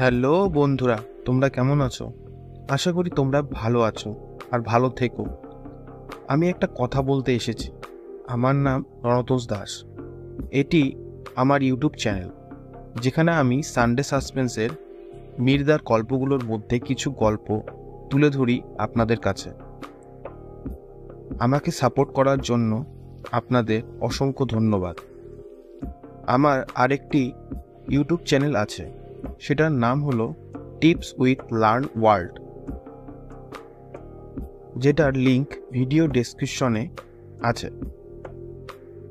Hello বন্ধুরা, তোমরা কেমন আছো? আশা করি তোমরা ভালো আছো আর ভালো থেকো। আমি একটা কথা বলতে এসেছি। আমার নাম রণতোষ দাস। এটি আমার ইউটিউব চ্যানেল, যেখানে আমি সানডে সাসপেন্সের মির্দার গল্পগুলোর মধ্যে কিছু গল্প তুলে ধরি আপনাদের কাছে। আমাকে সাপোর্ট করার জন্য আপনাদের অসংখ্য ধন্যবাদ। আমার আরেকটি ইউটিউব চ্যানেল আছে, সেটার নাম হলো টিপস উইথ লার্ন ওয়ার্ল্ড, যেটার লিংক ভিডিও ডেসক্রিপশনে আছে।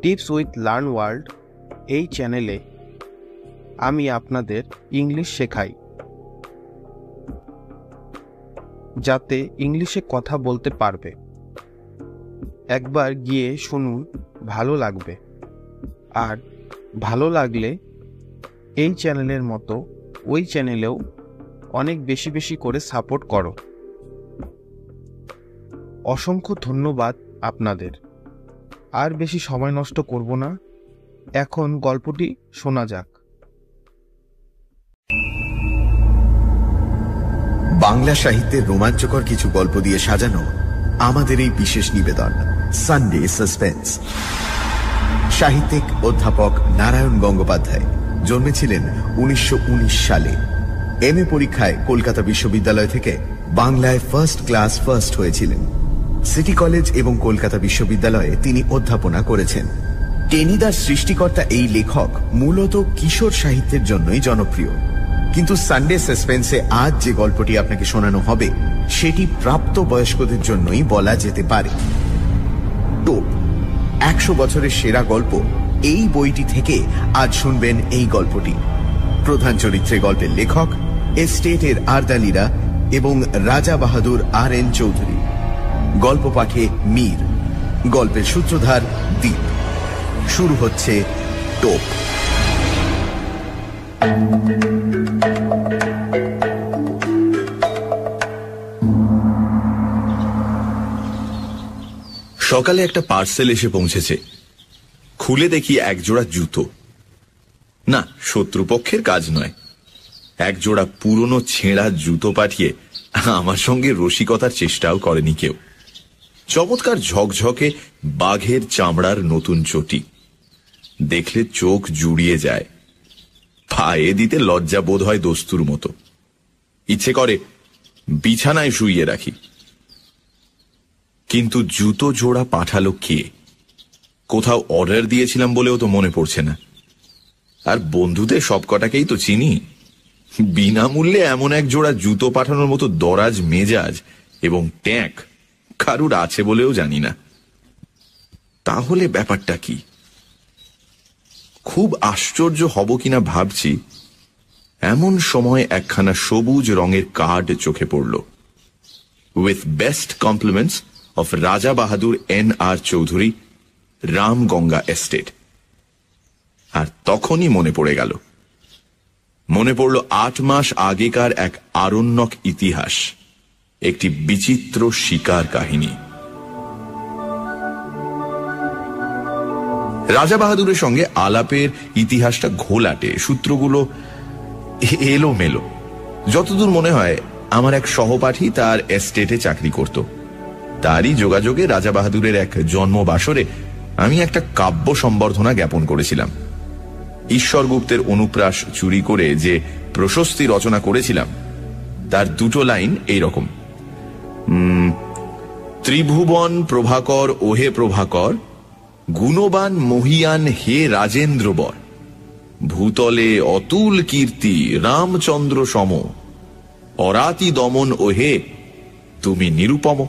টিপস উইথ লার্ন ওয়ার্ল্ড এই চ্যানেলে আমি আপনাদের ইংলিশ শেখাই, যাতে ইংলিশে কথা বলতে পারবে। একবার গিয়ে শুনুন, ভালো লাগবে। আর ভালো লাগলে এই চ্যানেলের মতো ওই চ্যানেলেও অনেক বেশি বেশি করে সাপোর্ট করো। অসংখ্য ধন্যবাদ আপনাদের। আর বেশি সময় নষ্ট করব না, এখন গল্পটি শোনা যাক। বাংলা সাহিত্যের রোমাঞ্চকর কিছু গল্প দিয়ে সাজানো আমাদের এই বিশেষ নিবেদন সানডে সাসপেন্স। সাহিত্যিক অধ্যাপক নারায়ণ গঙ্গোপাধ্যায় জন্মেছিলেন 1919 সালে। এমএ পরীক্ষায় কলকাতা বিশ্ববিদ্যালয় থেকে বাংলায় ফার্স্ট ক্লাস ফার্স্ট হয়েছিলেন। সিটি কলেজ এবং কলকাতা বিশ্ববিদ্যালয়ে তিনি অধ্যাপনা করেছেন। টেনিদার সৃষ্টিকর্তা এই লেখক মূলত কিশোর সাহিত্যের জন্যই জনপ্রিয়, কিন্তু সানডে সাসপেন্সে আজ যে গল্পটি আপনাকে শোনানো হবে সেটি প্রাপ্ত বয়স্কদের জন্যই বলা যেতে পারে। টোপ 100 বছরের সেরা গল্প, এই বইটি থেকে আজ শুনবেন এই গল্পটি। প্রধান চরিত্রে গল্পের লেখক এস্টেটের আরদালিরা এবং রাজা বাহাদুর আর.এন. চৌধুরী। গল্প পাঠে মীর, গল্পের সূত্রধার দ্বীপ। শুরু হচ্ছে টোপ। সকালে একটা পার্সেল এসে পৌঁছেছে। খুলে দেখি একজোড়া জুতো। না, শত্রুপক্ষের কাজ নয়। একজোড়া পুরনো ছেঁড়া জুতো পাঠিয়ে আমার সঙ্গে রসিকতার চেষ্টাও করেনি কেউ। চমৎকার ঝকঝকে বাঘের চামড়ার নতুন চটি, দেখলে চোখ জুড়িয়ে যায়। পায়ে দিতে লজ্জা বোধ হয় দস্তুর মতো। ইচ্ছে করে বিছানায় শুইয়ে রাখি। কিন্তু জুতো জোড়া পাঠালো কে? কোথাও অর্ডার দিয়েছিলাম বলেও তো মনে পড়ছে না। আর বন্ধুদের সব কটাকেই তো চিনি। বিনামূল্যে এমন এক জোড়া জুতো পাঠানোর মতো দরাজ মেজাজ এবং ট্যাঁক কারুর আছে বলেও জানি না। তাহলে ব্যাপারটা কি? খুব আশ্চর্য হব কিনা ভাবছি, এমন সময় একখানা সবুজ রঙের কার্ড চোখে পড়ল। উইথ বেস্ট কমপ্লিমেন্টস অফ রাজা বাহাদুর N.R. চৌধুরী, রামগঙ্গা এস্টেট। আর তখনই মনে পড়ে গেল। মনে পড়ল 8 মাস আগেকার এক আরণ্যক ইতিহাস, একটি বিচিত্র শিকার কাহিনী। রাজা বাহাদুরের সঙ্গে আলাপের ইতিহাসটা ঘোলাটে, সূত্রগুলো এলোমেলো। যতদূর মনে হয় আমার এক সহপাঠী তার এস্টেটে চাকরি করত। তারই যোগাযোগে রাজা বাহাদুরের এক জন্মবাসরে আমি একটা কাব্য সম্বর্ধনা জ্ঞাপন করেছিলাম। ঈশ্বরগুপ্তের অনুপ্রাস চুরি করে যে প্রশস্তি রচনা করেছিলাম তার 2 লাইন এইরকম: ত্রিভুবন প্রভাকর ওহে প্রভাকর, গুণবান মহিয়ান হে রাজেন্দ্রবর, ভূতলে অতুল কীর্তি রামচন্দ্র সম, অরাতি দমন ওহে তুমি নিরুপম।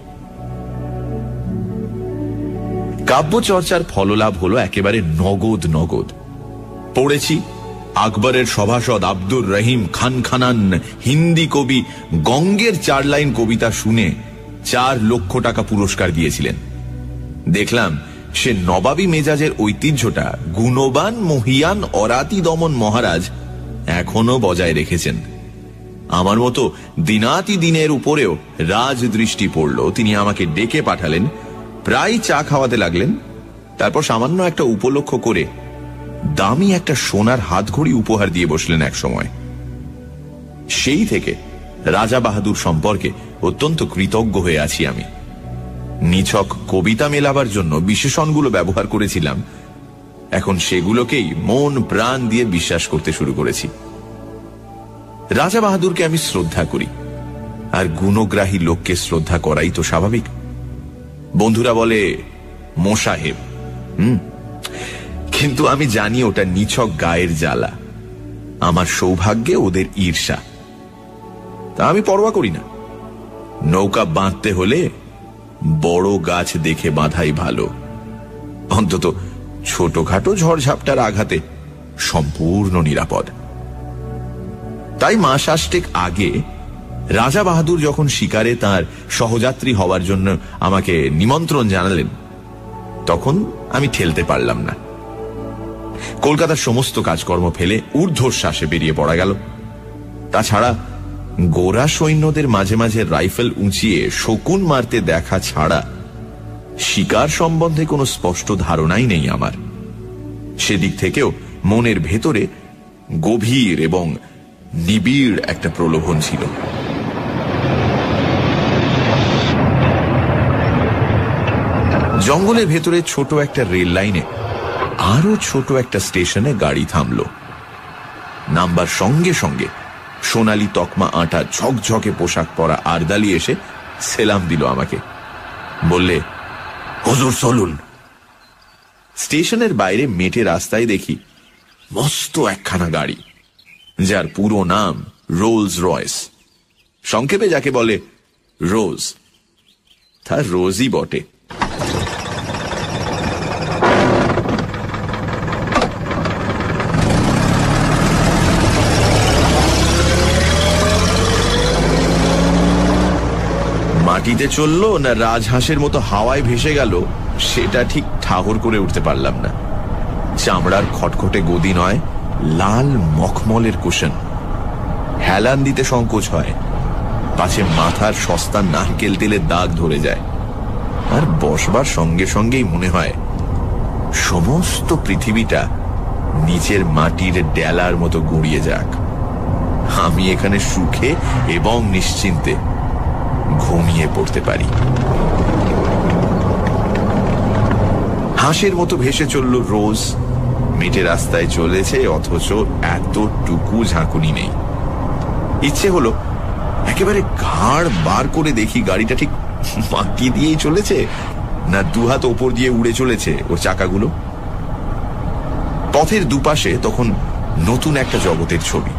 কাব্যচর্চার ফললাভ হলো একেবারে নগদ নগদ। পড়েছি আকবরের সভাসদ আব্দুর রহিম খান খানান হিন্দি কবি গঙ্গের 4 লাইন কবিতা শুনে 4 লক্ষ টাকা পুরস্কার দিয়েছিলেন। দেখলাম সে নবাবী মেজাজের ঐতিহ্যটা গুণবান মহিয়ান অরাতি দমন মহারাজ এখনো বজায় রেখেছেন। আমার মতো দিনাতি দিনের উপরেও রাজদৃষ্টি পড়ল। তিনি আমাকে ডেকে পাঠালেন, প্রায় চা খাওয়াতে লাগলেন। তারপর সামান্য একটা উপলক্ষ করে দামি একটা সোনার হাতঘড়ি উপহার দিয়ে বসলেন এক সময়। সেই থেকে রাজা বাহাদুর সম্পর্কে অত্যন্ত কৃতজ্ঞ হয়ে আছি আমি। নিছক কবিতা মেলাবার জন্য বিশেষণগুলো ব্যবহার করেছিলাম, এখন সেগুলোকেই মন প্রাণ দিয়ে বিশ্বাস করতে শুরু করেছি। রাজা বাহাদুরকে আমি শ্রদ্ধা করি, আর গুণগ্রাহী লোককে শ্রদ্ধা করাই তো স্বাভাবিক। বন্ধুরা বলে মোসাহেব, কিন্তু আমি জানি ওটা নিছক গায়ের জ্বালা। আমার সৌভাগ্যে ওদের ঈর্ষা, তা আমি পরোয়া করি না। নৌকা বাঁধতে হলে বড় গাছ দেখে বাঁধাই ভালো, অন্তত ছোটখাটো ঝড়ঝাপটার আঘাতে সম্পূর্ণ নিরাপদ। তাই মাস 8 আগে রাজা বাহাদুর যখন শিকারে তার সহযাত্রী হওয়ার জন্য আমাকে নিমন্ত্রণ জানালেন, তখন আমি ঠেলতে পারলাম না। কলকাতার সমস্ত কাজকর্ম ফেলে ঊর্ধ্বশ্বাসে বেরিয়ে পড়া গেল। তাছাড়া গোরা সৈন্যদের মাঝে মাঝে রাইফেল উঁচিয়ে শকুন মারতে দেখা ছাড়া শিকার সম্বন্ধে কোনো স্পষ্ট ধারণাই নেই আমার। সেদিক থেকেও মনের ভেতরে গভীর এবং নিবিড় একটা প্রলোভন ছিল। জঙ্গলের ভেতরে ছোট একটা রেল লাইনে আরো ছোট একটা স্টেশনে গাড়ি থামল। নামবার সঙ্গে সঙ্গে সোনালি তকমা আটা ঝকঝকে পোশাক পরা আরদালি এসে সেলাম দিল আমাকে, বললে, হুজুর চলুন। স্টেশনের বাইরে মেটে রাস্তায় দেখি মস্ত একখানা গাড়ি, যার পুরো নাম রোলস রয়েস, সংক্ষেপে যাকে বলে রোজ। তার রোজই বটে। মাটিতে চললো না রাজহাঁসের মতো হাওয়ায় ভেসে গেল, সেটা ঠিক ঠাহর করে উঠতে পারলাম না। চামড়ার খটখটে গদি নয়, লাল মখমলের কুশন। হেলান দিতে সংকোচ হয়, পাছে মাথার সস্তা নারকেল তেলের দাগ ধরে যায়। আর বসবার সঙ্গে সঙ্গেই মনে হয় সমস্ত পৃথিবীটা নিচের মাটির ডেলার মতো গুঁড়িয়ে যাক, আমি এখানে সুখে এবং নিশ্চিন্তে ঘুমিয়ে পড়তে পারি। হাঁসের মতো ভেসে চলল রোজ। মেটে রাস্তায় চলেছে, অথচ এতটুকু ঝাঁকুনি নেই। ইচ্ছে হলো একেবারে ঘাড় বার করে দেখি গাড়িটা ঠিক মাটি দিয়েই চলেছে না দুহাত ওপর দিয়ে উড়ে চলেছে ওর চাকাগুলো। পথের দুপাশে তখন নতুন একটা জগতের ছবি।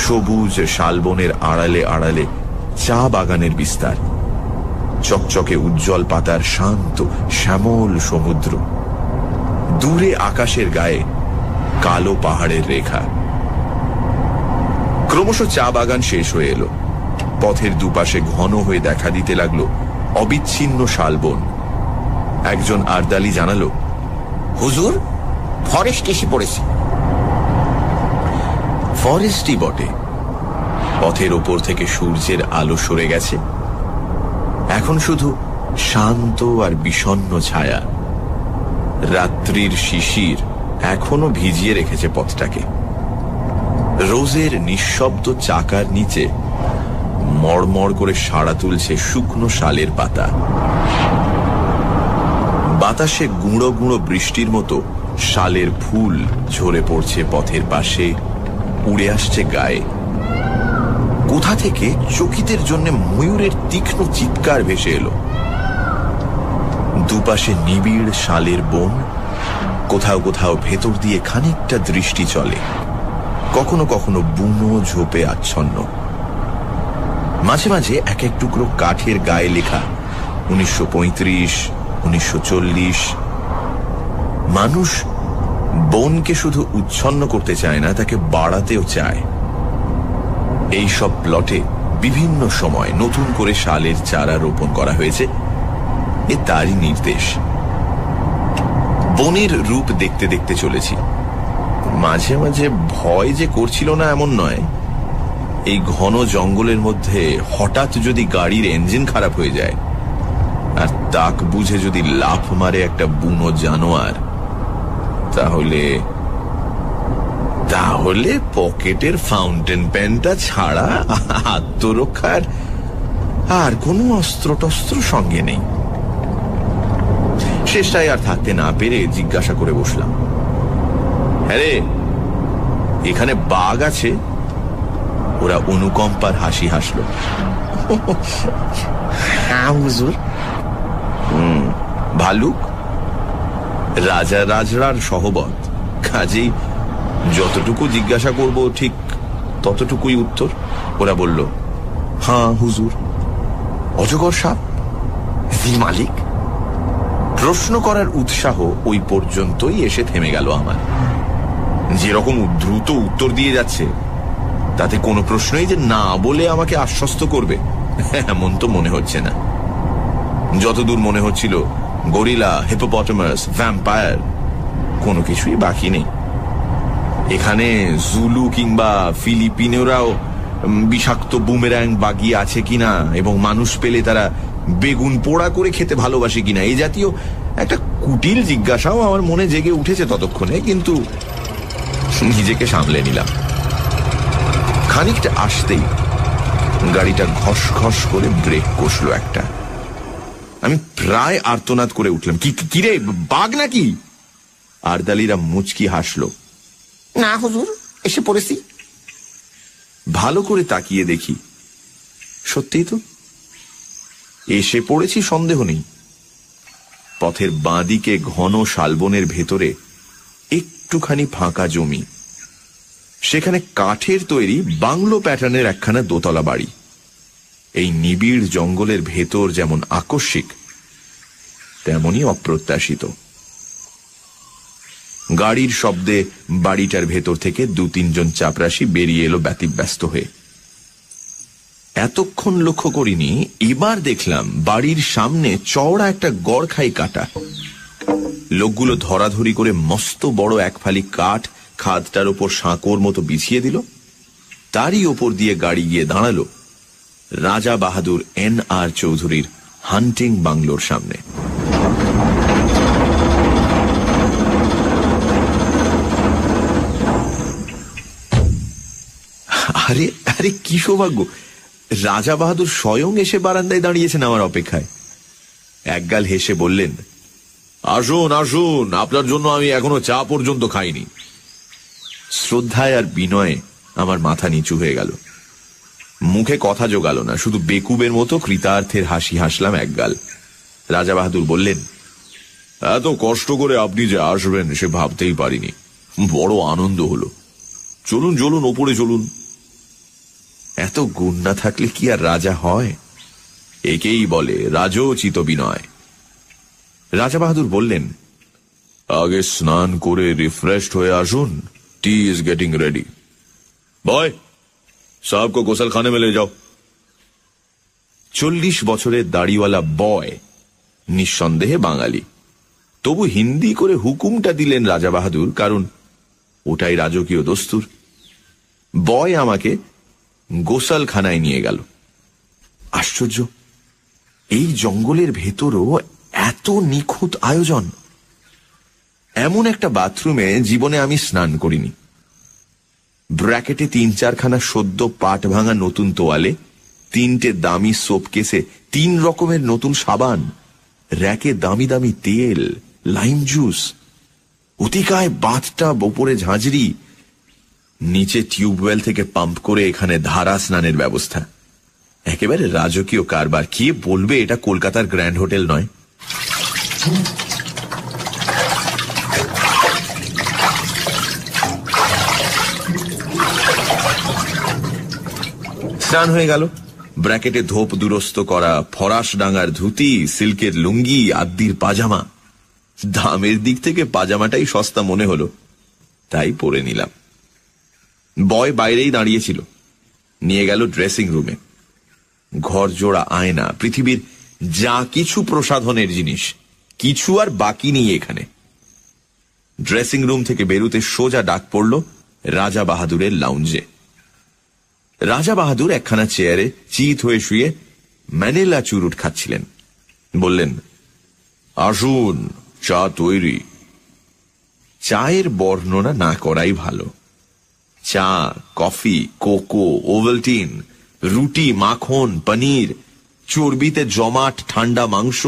সবুজ শালবনের আড়ালে আড়ালে চা বাগানের বিস্তার, চকচকে উজ্জ্বল পাতার শান্ত শ্যামল সমুদ্র, দূরে আকাশের গায়ে কালো পাহাড়ের রেখা। ক্রমশ চা বাগান শেষ হয়ে এলো। পথের দুপাশে ঘন হয়ে দেখা দিতে লাগলো অবিচ্ছিন্ন শালবন। একজন আরদালি জানালো, হুজুর, ফরেস্ট এসে পড়েছে। ফরেস্টই বটে। পথের ওপর থেকে সূর্যের আলো সরে গেছে, এখন শুধু শান্ত আর বিষণ্ণ ছায়া। রাত্রির শিশির এখনো ভিজিয়ে রেখেছে পথটাকে। রোজের নিঃশব্দ চাকার নিচে মড়মড় করে সাড়া তুলছে শুকনো শালের পাতা। বাতাসে গুঁড়ো গুঁড়ো বৃষ্টির মতো শালের ফুল ঝরে পড়ছে পথের পাশে, উড়ে আসছে গায়ে। কোথা থেকে চকিতের জন্য ময়ূরের তীক্ষ্ণ চিৎকার ভেসে এলো। দুপাশে নিবিড় শালের বন, কোথাও কোথাও ভেতর দিয়ে খানিকটা দৃষ্টি চলে, কখনো কখনো বুনো ঝোপে আচ্ছন্ন। মাঝে মাঝে এক এক টুকরো কাঠের গায়ে লেখা 1935, 1940। মানুষ বনকে শুধু উচ্ছন্ন করতে চায় না, তাকে বাড়াতেও চায়। এই সব প্লটে বিভিন্ন সময় নতুন করে শালের চারা রোপণ করা হয়েছে, এ তারই নির্দেশ। বনের রূপ দেখতে দেখতে চলেছি। মাঝে মাঝে ভয় যে করছিল না এমন নয়। এই ঘন জঙ্গলের মধ্যে হঠাৎ যদি গাড়ির ইঞ্জিন খারাপ হয়ে যায় আর তাক বুঝে যদি লাফ মারে একটা বুনো জানোয়ার, তাহলে পকেটের ফাউন্টেন পেনটা ছাড়া আত্মরক্ষার আর কোনো অস্ত্র টস্ত্র সঙ্গে নেই। শেষটায় আর থাকতে না পেরে জিজ্ঞাসা করে বসলাম, হ্যাঁ রে, এখানে বাঘ আছে? ওরা অনুকম্পার হাসি হাসল। হ্যাঁ হুজুর। ভালুক? রাজা রাজরার সহবত, কাজেই যতটুকু জিজ্ঞাসা করব ঠিক ততটুকুই উত্তর। ওরা বলল, হ্যাঁ হুজুর। অজগর সাপ? জি মালিক। প্রশ্ন করার উৎসাহ ওই পর্যন্তই এসে থেমে গেল আমার। যেরকম দ্রুত উত্তর দিয়ে যাচ্ছে, তাতে কোনো প্রশ্নই যে না বলে আমাকে আশ্বস্ত করবে এমন তো মনে হচ্ছে না। যতদূর মনে হচ্ছিল, গরিলা, হিপোপটেমাস, ভ্যাম্পায়ার কোনো কিছুই বাকি নেই। এখানে জুলু কিংবা ফিলিপিনোরাও বিষাক্ত বুমেরাং বাগিয়ে আছে কিনা, এবং মানুষ পেলে তারা বেগুন পোড়া করে খেতে ভালোবাসে কিনা, এই জাতীয় একটা কুটিল জিজ্ঞাসাও আমার মনে জেগে উঠেছে ততক্ষণে, কিন্তু নিজেকে সামলে নিলাম। খানিকটা আসতেই গাড়িটা ঘস ঘস করে ব্রেক কষলো একটা। আমি প্রায় আর্তনাদ করে উঠলাম, কিরে বাঘ নাকি? আরদালিরা মুচকি হাসলো। না হুজুর, এসে পড়েছি। ভালো করে তাকিয়ে দেখি, সত্যিই তো এসে পড়েছি, সন্দেহ নেই। পথের বাঁদিকে ঘন শালবনের ভেতরে একটুখানি ফাঁকা জমি, সেখানে কাঠের তৈরি বাংলো প্যাটার্নের একখানা দোতলা বাড়ি। এই নিবিড় জঙ্গলের ভেতর যেমন আকস্মিক, তেমনি অপ্রত্যাশিত। গাড়ির শব্দে বাড়িটার ভেতর থেকে 2-3 জন চাপরাশি বেরিয়ে এলো ব্যতিব্যস্ত হয়ে। এতক্ষণ লক্ষ্য করিনি, এবার দেখলাম বাড়ির সামনে চওড়া একটা গড়খাই কাটা। লোকগুলো ধরাধরি করে মস্ত বড় এক ফালি কাঠ খাদটার ওপর সাঁকোর মতো বিছিয়ে দিল। তারই ওপর দিয়ে গাড়ি গিয়ে দাঁড়ালো রাজা বাহাদুর N.R. চৌধুরীর হান্টিং বাংলোর সামনে। আরে আরে কি সৌভাগ্য! রাজা বাহাদুর স্বয়ং এসে বারান্দায় দাঁড়িয়েছেন আমার অপেক্ষায়। একগাল হেসে বললেন, আসুন আসুন, আপনার জন্য আমি এখনো চা পর্যন্ত খাইনি। শ্রদ্ধায় আর বিনয়ে আমার মাথা নিচু হয়ে গেল। মুখে কথা জোগালো না, শুধু বেকুবের মতো কৃতার্থের হাসি হাসলাম একগাল। রাজা বাহাদুর বললেন, এত কষ্ট করে আপনি যে আসবেন সে ভাবতেই পারিনি, বড় আনন্দ হলো। চলুন চলুন, ওপরে চলুন। এত গুণ না থাকলে কি আর রাজা হয়? একেই বলে রাজোচিত বিনয়। রাজা বাহাদুর বললেন, আগে স্নান করে রিফ্রেশড হয়ে আসুন, টি ইজ গেটিং রেডি। বয়, সাহেব কো গোসলখানে में ले जाओ। 40 বছরের দাড়িওয়ালা বয়, নিঃসন্দেহে বাঙালি, তবু হিন্দি করে হুকুমটা দিলেন রাজা বাহাদুর, কারণ ওটাই রাজকীয় দস্তুর। বয় আমাকে গোসলখানায় নিয়ে গেল। আশ্চর্য, এই জঙ্গলের ভেতরও এত নিখুঁত আয়োজন। এমন একটা বাথরুমে জীবনে আমি স্নান করিনি। ব্র্যাকেটে 3-4 খানা সদ্য পাট ভাঙা নতুন তোয়ালে, 3টে দামি সোপ কেসে 3 রকমের নতুন সাবান, র্যাকে দামি দামি তেল, লাইম জুস, অতিকায় বাথটাব, ওপরে ঝাঁঝরি, নিচে টিউবওয়েল থেকে পাম্প করে এখানে ধারা স্নানের ব্যবস্থা। একেবারে রাজকীয় কারবার। কে বলবে এটা কলকাতার গ্র্যান্ড হোটেল নয়? স্নান হয়ে গেল। ব্র্যাকেটে ধোপ দুরস্ত করা ফরাস ডাঙার ধুতি, সিল্কের লুঙ্গি, আদ্দির পাজামা। দামের দিক থেকে পাজামাটাই সস্তা মনে হলো, তাই পরে নিলাম। বয় বাইরেই দাঁড়িয়েছিল, নিয়ে গেল ড্রেসিং রুমে। ঘর জোড়া আয়না, পৃথিবীর যা কিছু প্রসাধনের জিনিস, কিছু আর বাকি নেই এখানে। ড্রেসিং রুম থেকে বেরুতে সোজা ডাক পড়ল রাজা বাহাদুরের লাউঞ্জে। রাজা বাহাদুর একখানা চেয়ারে চিত হয়ে শুয়ে ম্যানিলা চুরুট খাচ্ছিলেন। বললেন, আসুন, চা তৈরি। চায়ের বর্ণনা না করাই ভালো। চা, কফি, কোকো, ওভালটিন, রুটি, মাখন, পনির, চর্বিতে জমাট ঠান্ডা মাংস,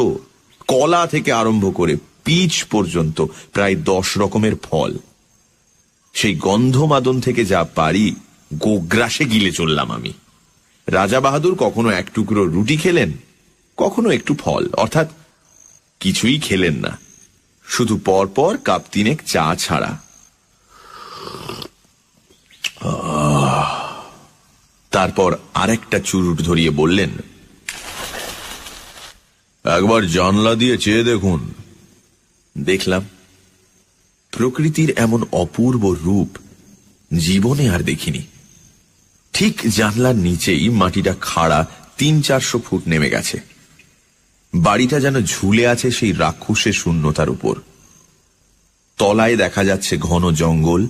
কলা থেকে আরম্ভ করে পিচ পর্যন্ত প্রায় 10 রকমের ফল। সেই গন্ধমাদন থেকে যা পারি গোগ্রাসে গিলে চললাম আমি। রাজা বাহাদুর কখনো এক টুকরো রুটি খেলেন, কখনো একটু ফল, অর্থাৎ কিছুই খেলেন না, শুধু পরপর কাপ 3 চা ছাড়া। তারপর আরেকটা চুরুট ধরিয়ে বললেন, একবার জানলা দিয়ে চেয়ে দেখুন। দেখলাম। প্রকৃতির এমন অপূর্ব রূপ জীবনে আর দেখিনি। ঠিক জানলার নিচেই মাটিটা খাড়া 300-400 ফুট নেমে গেছে। বাড়িটা যেন ঝুলে আছে সেই রাক্ষসের শূন্যতার উপর। তলায় দেখা যাচ্ছে ঘন জঙ্গল,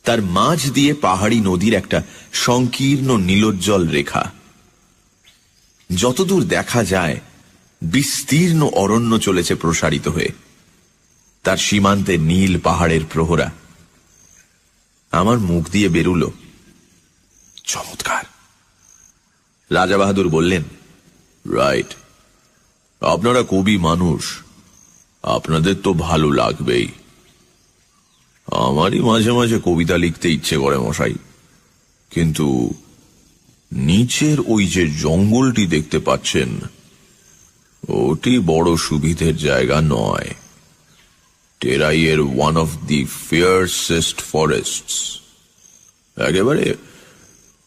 তার মাঝ দিয়ে পাহাড়ি নদীর একটা সংকীর্ণ নীলোজ্জ্বল রেখা। যতদূর দেখা যায় বিস্তীর্ণ অরণ্য চলেছে প্রসারিত হয়ে, তার সীমান্তে নীল পাহাড়ের প্রহরা। আমার মুখ দিয়ে বেরুল, চমৎকার। রাজা বাহাদুর বললেন, রাইট, আপনারা কবি মানুষ, আপনাদের তো ভালো লাগবেই। আমারই মাঝে মাঝে কবিতা লিখতে ইচ্ছে করে মশাই, কিন্তু নিচের ওই যে জঙ্গলটি দেখতে পাচ্ছেন, ওটি বড় সুবিধের জায়গা নয়। টেরাইয়ের ওয়ান অফ দি ফিয়ার্সেস্ট ফরেস্টস, একেবারে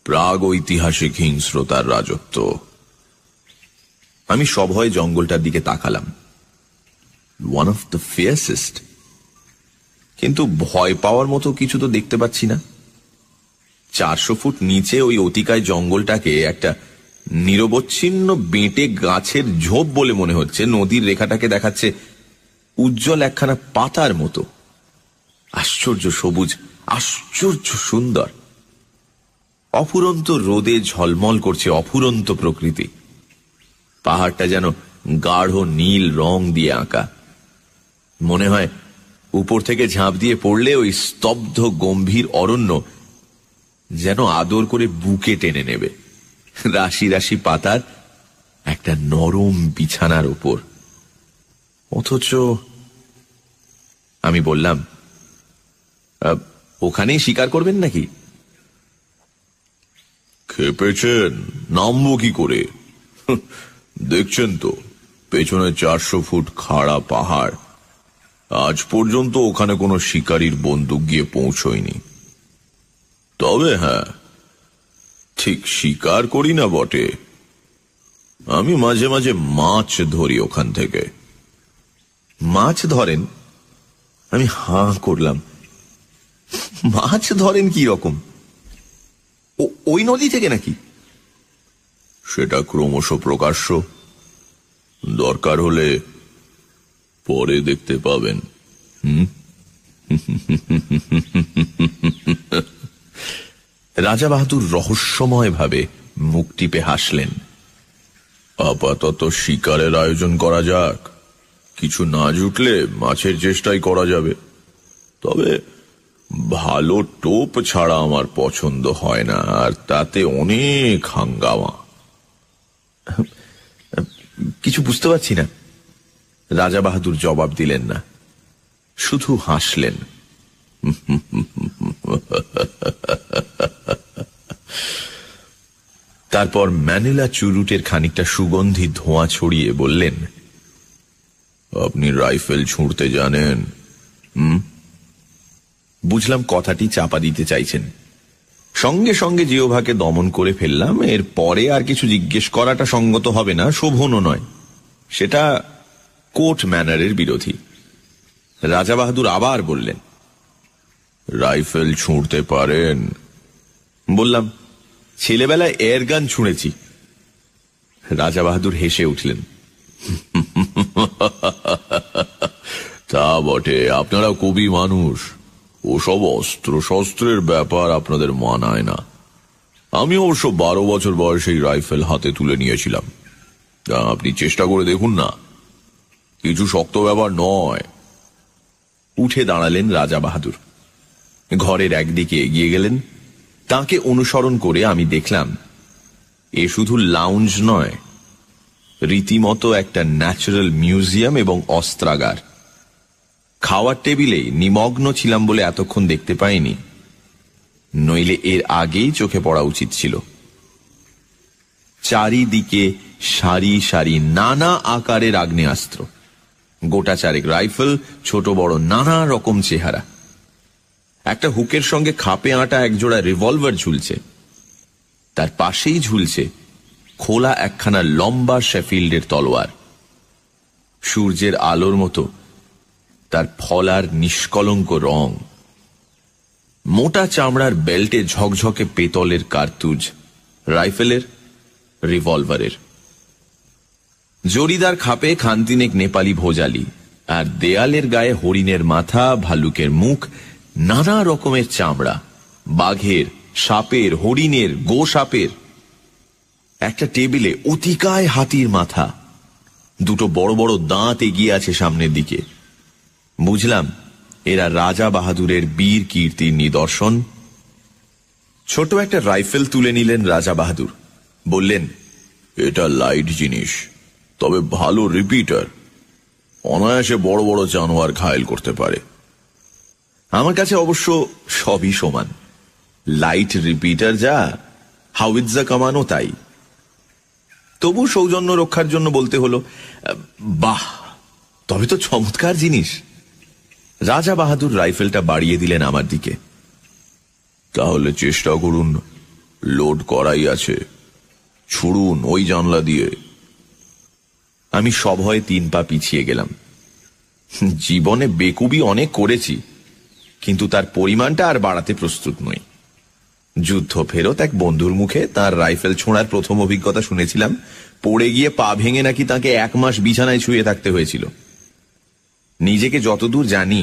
প্রাগ ঐতিহাসিক হিংস্রতার রাজত্ব। আমি সভয়ে জঙ্গলটার দিকে তাকালাম। ওয়ান অফ দ্য ফিয়ার্সেস্ট, কিন্তু ভয় পাওয়ার মতো কিছু তো দেখতে পাচ্ছি না। 400 ফুট নিচে ওই অতিকায় জঙ্গলটাকে একটা নিরবচ্ছিন্ন বেঁটে গাছের ঝোপ বলে মনে হচ্ছে। নদীর রেখাটাকে দেখাচ্ছে উজ্জ্বল একখানা পাতার মতো। আশ্চর্য সবুজ, আশ্চর্য সুন্দর। অফুরন্ত রোদে ঝলমল করছে অফুরন্ত প্রকৃতি। পাহাড়টা যেন গাঢ় নীল রং দিয়ে আঁকা। মনে হয় উপর থেকে ঝাঁপ দিয়ে পড়লে ওই স্তব্ধ গম্ভীর অরণ্য যেন আদর করে বুকে টেনে নেবে, রাশি রাশি পাতার একটা নরম বিছানার উপর। অথচ আমি বললাম, ওখানেই শিকার করবেন নাকি? খেপেছেন, নামবো কি করে? দেখছেন তো পেছনে 400 ফুট খাড়া পাহাড়। আজ পর্যন্ত ওখানে কোনো শিকারীর বন্দুক গিয়ে পৌঁছয়নি। তবে হ্যাঁ, ঠিক শিকার করি না বটে, আমি মাঝে মাঝে মাছ ধরি ওখান থেকে। মাছ ধরেন? আমি হাঁ করলাম। মাছ ধরেন কি রকম? ওই নদী থেকে নাকি? সেটা ক্রমশ প্রকাশ্য, দরকার হলে পরে দেখতে পাবেন। রাজা বাহাদুর রহস্যময় ভাবে মুখ টিপে হাসলেন। আপাতত শিকারের আয়োজন করা যাক, কিছু না জুটলে মাছের চেষ্টাই করা যাবে। তবে ভালো টোপ ছাড়া আমার পছন্দ হয় না, আর তাতে অনেক হাঙ্গামা। কিছু বুঝতে পারছি না। রাজা বাহাদুর জবাব দিলেন না, শুধু হাসলেন। তারপর ম্যানিলা চুরুটের খানিকটা সুগন্ধি ধোঁয়া ছড়িয়ে বললেন, আপনি রাইফেল ছুঁড়তে জানেন? বুঝলাম কথাটি চাপা দিতে চাইছেন। সঙ্গে সঙ্গে জিহ্বাকে দমন করে ফেললাম। এর পরে আর কিছু জিজ্ঞেস করাটা সঙ্গত হবে না, শোভনও নয়। সেটা কোর্ট ম্যানারের বিরোধী। রাজা বাহাদুর আবার বললেন, রাইফেল ছুঁড়তে পারেন? বললাম, ছেলেবেলায় এয়ারগান ছুঁড়েছি। রাজা বাহাদুর হেসে উঠলেন, তা বটে, আপনারা কবি মানুষ, ওসব অস্ত্র শস্ত্রের ব্যাপার আপনাদের মানায় না। আমি অবশ্য 12 বছর বয়সে রাইফেল হাতে তুলে নিয়েছিলাম। আপনি চেষ্টা করে দেখুন না, কিছু শক্ত ব্যাপার নয়। উঠে দাঁড়ালেন রাজা বাহাদুর। ঘরের একদিকে এগিয়ে গেলেন। তাকে অনুসরণ করে আমি দেখলাম এ শুধু লাউঞ্জ নয়, রীতিমতো একটা ন্যাচারাল মিউজিয়াম এবং অস্ত্রাগার। খাওয়ার টেবিলে নিমগ্ন ছিলাম বলে এতক্ষণ দেখতে পাইনি, নইলে এর আগেই চোখে পড়া উচিত ছিল। চারিদিকে সারি সারি নানা আকারের আগ্নেয়াস্ত্র, গোটা চারেক রাইফেল, ছোট বড় নানা রকম চেহারা। একটা হুকের সঙ্গে খাপে আঁটা একজোড়া রিভলভার ঝুলছে, তার পাশেই ঝুলছে খোলা একখানা লম্বা শেফিল্ডের তলোয়ার। সূর্যের আলোর মতো তার ফলার নিষ্কলঙ্ক রং। মোটা চামড়ার বেল্টে ঝকঝকে পেতলের কার্তুজ, রাইফেলের, রিভলভারের। জরিদার খাপে খানতিনেক নেপালি ভোজালি, আর দেয়ালের গায়ে হরিণের মাথা, ভালুকের মুখ, নানা রকমের চামড়া, বাঘের, সাপের, হরিণের, গো সাপের। একটা টেবিলে অতিকায় হাতির মাথা, দুটো বড় বড় দাঁত এগিয়ে আছে সামনের দিকে। বুঝলাম এরা রাজা বাহাদুরের বীর কীর্তির নিদর্শন। ছোট একটা রাইফেল তুলে নিলেন রাজা বাহাদুর, বললেন, এটা লাইট জিনিস, তবে ভালো রিপিটার, অনায়াসে বড় বড় জানোয়ার ঘায়েল করতে পারে। আমার কাছে অবশ্য সবই সমান, লাইট রিপিটার যা, হাউইৎজা কামানো তাই। তবু সৌজন্য রক্ষার জন্য বলতে হলো, বাহ, তবে তো চমৎকার জিনিস। রাজা বাহাদুর রাইফেলটা বাড়িয়ে দিলেন আমার দিকে। তাহলে চেষ্টা করুন, লোড করাই আছে, ছুড়ুন ওই জানলা দিয়ে। আমি সভয়ে 3 পা পিছিয়ে গেলাম। জীবনে বেকুবি অনেক করেছি, কিন্তু তার পরিমাণটা আর বাড়াতে প্রস্তুত নই। যুদ্ধ ফেরত এক বন্ধুর মুখে তার রাইফেল ছোঁড়ার প্রথম অভিজ্ঞতা শুনেছিলাম। পড়ে গিয়ে পা ভেঙে নাকি তাকে 1 মাস বিছানায় শুয়ে থাকতে হয়েছিল। নিজেকে যতদূর জানি,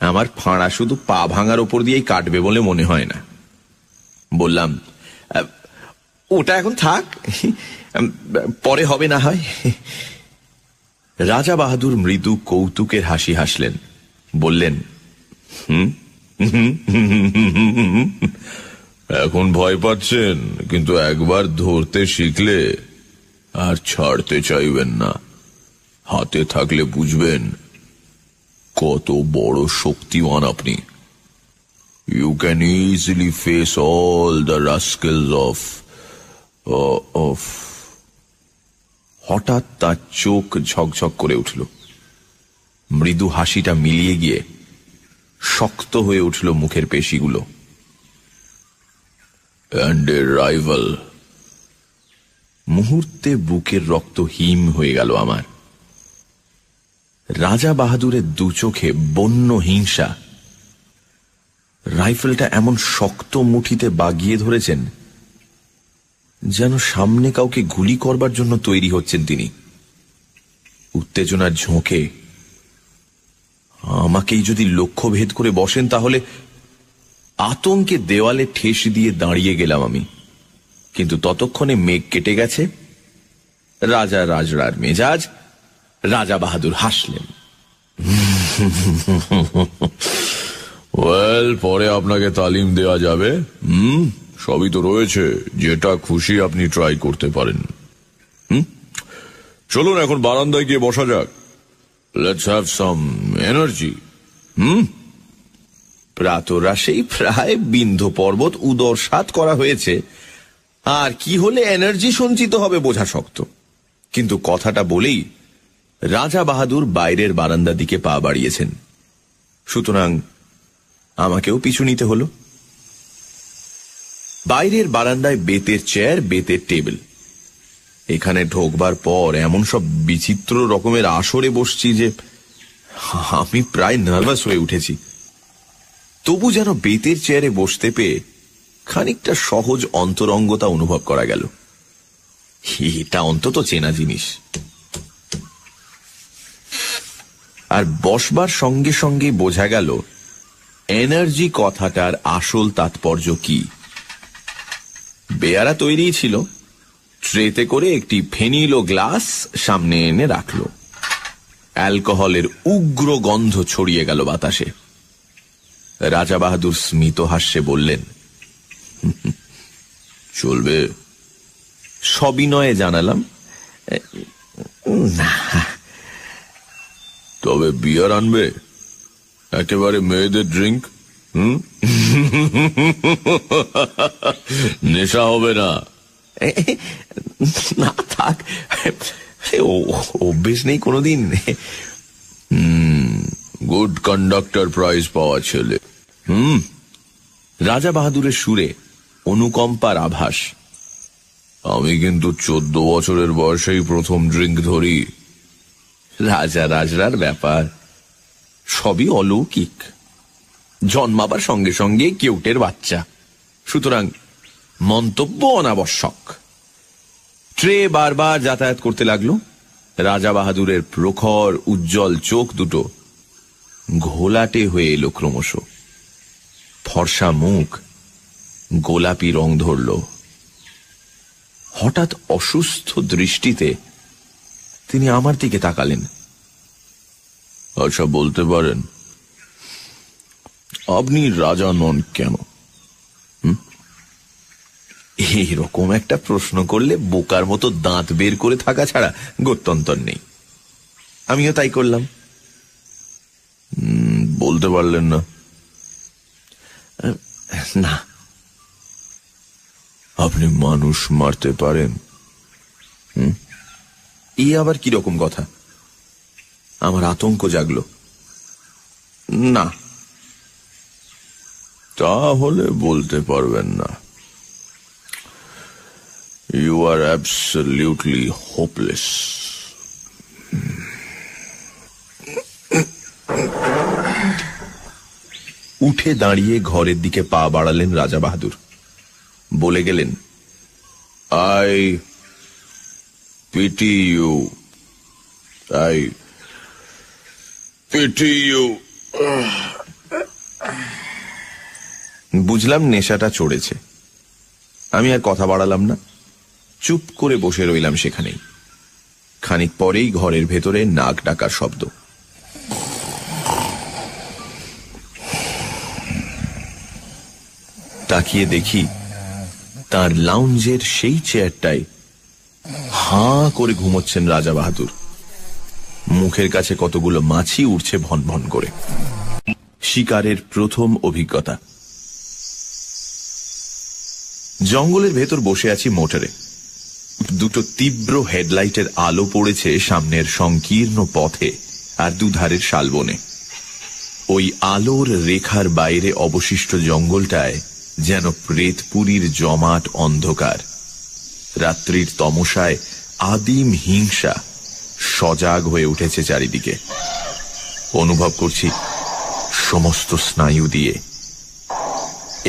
আমার ফাঁড়া শুধু পা ভাঙার ওপর দিয়েই কাটবে বলে মনে হয় না। বললাম, ওটা এখন থাক, পরে হবে না হয়। রাজা বাহাদুর মৃদু কৌতুকের হাসি হাসলেন, বললেন, এখন ভয় পাচ্ছেন, কিন্তু একবার ধরতে শিখলে আর ছাড়তে চাইবেন না। হাতে থাকলে বুঝবেন কত বড় শক্তিমান আপনি। You can easily face all the rascals of. হঠাৎ তার চোখ ঝকঝক করে উঠল, মৃদু হাসিটা মিলিয়ে গিয়ে শক্ত হয়ে উঠল মুখের পেশিগুলো। And a rival. মুহূর্তে বুকের রক্ত হিম হয়ে গেল আমার। রাজা বাহাদুরের 2 চোখে বন্য হিংসা। রাইফেলটা এমন শক্ত মুঠিতে বাগিয়ে ধরেছেন যেন সামনে কাউকে গুলি করবার জন্য তৈরি হচ্ছেন তিনি। উত্তেজনার ঝোঁকে আমাকেই যদি লক্ষ্যভেদ করে বসেন, তাহলে আতঙ্কে দেওয়ালে ঠেস দিয়ে দাঁড়িয়ে গেলাম আমি। কিন্তু ততক্ষণে মেঘ কেটে গেছে। রাজা রাজড়ার মেজাজ। রাজা বাহাদুর হাসলেন, ওয়েল, পরে আপনাকে তালিম দেওয়া যাবে। সবই তো রয়েছে, যেটা খুশি আপনি ট্রাই করতে পারেন। চলুন এখন বারান্দায় গিয়ে বসা যাক। Let's have some energy. প্রাতরাশেই প্রায় বিন্ধ্য পর্বত উদরসাৎ করা হয়েছে, আর কি হলে এনার্জি সঞ্চিত হবে বোঝা শক্ত। কিন্তু কথাটা বলেই রাজা বাহাদুর বাইরের বারান্দার দিকে পা বাড়িয়েছেন, সুতরাং আমাকেও পিছু নিতে হলো। বাইরের বারান্দায় বেতের চেয়ার, বেতের টেবিল। এখানে ঢোকবার পর এমন সব বিচিত্র রকমের আসরে বসছি যে আমি প্রায় নার্ভাস হয়ে উঠেছি। তবু যেন বেতের চেয়ারে বসতে পেয়ে খানিকটা সহজ অন্তরঙ্গতা অনুভব করা গেল। এটা অন্তত চেনা জিনিস। আর বসবার সঙ্গে সঙ্গে বোঝা গেল এনার্জি কথাটার আসল তাৎপর্য কি। বেয়ারা তৈরি ছিল, ট্রেতে করে একটি ফেনিল ও গ্লাস সামনে এনে রাখল। অ্যালকোহলের উগ্র গন্ধ ছড়িয়ে গেল বাতাসে। রাজা বাহাদুর স্মিত হাস্যে বললেন, চলবে। সবিনয়ে জানালাম, না। তবে বিয়ার আনবে? একেবারে মেয়েদের ড্রিঙ্ক। নেশা হবে না? না থাক, অভ্যেস নেই কোনোদিন। গুড কন্ডাক্টর প্রাইজ পাওয়া ছেলে। রাজা বাহাদুরের সুরে অনুকম্পার আভাস। আমি কিন্তু 14 বছরের বয়সেই প্রথম ড্রিঙ্ক ধরি। রাজা রাজরার ব্যাপার, সবই অলৌকিক। জন্মাবার সঙ্গে সঙ্গে কেউটের বাচ্চা, সুতরাং মন্তব্য অনাবশ্যক। ট্রে বারবার যাতায়াত করতে লাগলো। রাজা বাহাদুরের প্রখর উজ্জ্বল চোখ দুটো ঘোলাটে হয়ে এলো ক্রমশ। ফর্সা মুখ গোলাপি রং ধরল। হঠাৎ অসুস্থ দৃষ্টিতে তিনি আমার দিকে তাকালেন। আচ্ছা, বলতে পারেন আপনি রাজা নন কেন? এইরকম একটা প্রশ্ন করলে বোকার মতো দাঁত বের করে থাকা ছাড়া গত্যন্তর নেই। আমিও তাই করলাম। বলতে পারলেন না? না। আপনি মানুষ মারতে পারেন? এই আবার কিরকম কথা? আমার আতঙ্ক জাগলো। না। তাহলে বলতে পারবেন না। You are absolutely hopeless. উঠে দাঁড়িয়ে ঘরের দিকে পা বাড়ালেন রাজা বাহাদুর। বলে গেলেন, I pity you, I pity you. বুঝলাম নেশাটা চড়েছে। আমি আর কথা বাড়ালাম না, চুপ করে বসে রইলাম সেখানেই। খানিক পরেই ঘরের ভেতরে নাক ডাকার শব্দ। তাকিয়ে দেখি তার লাউঞ্জের সেই চেয়ারটায় হাঁ করে ঘুমোচ্ছেন রাজা বাহাদুর। মুখের কাছে কতগুলো মাছি উঠছে ভন ভন করে। শিকারের প্রথম অভিজ্ঞতা। জঙ্গলের ভেতর বসে আছি মোটরে। দুটো তীব্র হেডলাইটের আলো পড়েছে সামনের সংকীর্ণ পথে আর দুধারের শালবনে। ওই আলোর রেখার বাইরে অবশিষ্ট জঙ্গলটায় যেন প্রেতপুরীর জমাট অন্ধকার। রাত্রির তমসায় আদিম হিংসা সজাগ হয়ে উঠেছে চারিদিকে। অনুভব করছি সমস্ত স্নায়ু দিয়ে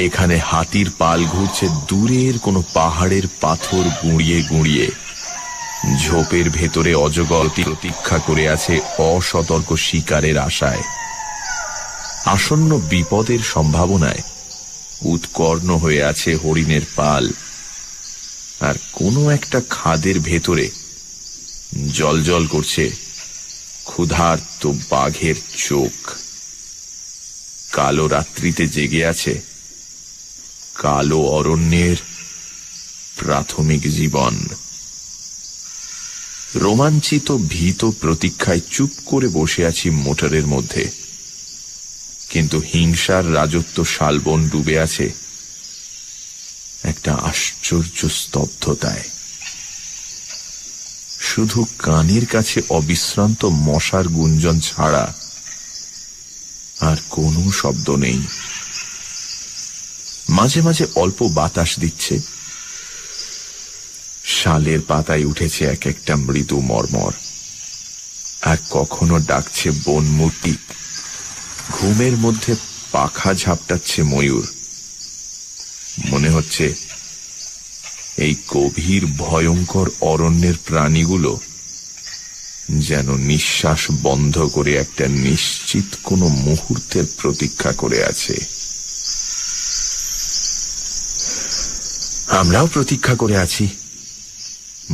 এখানে হাতির পাল ঘুরছে দূরের কোনো পাহাড়ের পাথর গুঁড়িয়ে গুঁড়িয়ে। ঝোপের ভেতরে অজগর প্রতীক্ষা করে আছে অসতর্ক শিকারের আশায়। আসন্ন বিপদের সম্ভাবনায় উৎকর্ণ হয়ে আছে হরিণের পাল। আর কোনো একটা খাদের ভেতরে জলজল করছে ক্ষুধার্ত বাঘের চোখ। কালো রাত্রিতে জেগে আছে কালো অরণ্যের প্রাথমিক জীবন। রোমাঞ্চিত ভীত প্রতীক্ষায় চুপ করে বসে আছি মোটরের মধ্যে। কিন্তু হিংসার রাজত্ব শালবন ডুবে আছে একটা আশ্চর্য স্তব্ধতায়। শুধু কানের কাছে অবিশ্রান্ত মশার গুঞ্জন ছাড়া আর কোনো শব্দ নেই। মাঝে মাঝে অল্প বাতাস দিচ্ছে। শালের পাতায় উঠেছে এক একটা মৃদু মর্মর। আর কখনো ডাকছে বনমূর্তি। ঘুমের মধ্যে পাখা ঝাপটাচ্ছে ময়ূর। মনে হচ্ছে এই গভীর ভয়ঙ্কর অরণ্যের প্রাণীগুলো যেন নিঃশ্বাস বন্ধ করে একটা নিশ্চিত কোনো মুহূর্তের প্রতীক্ষা করে আছে। আমরাও প্রতীক্ষা করে আছি।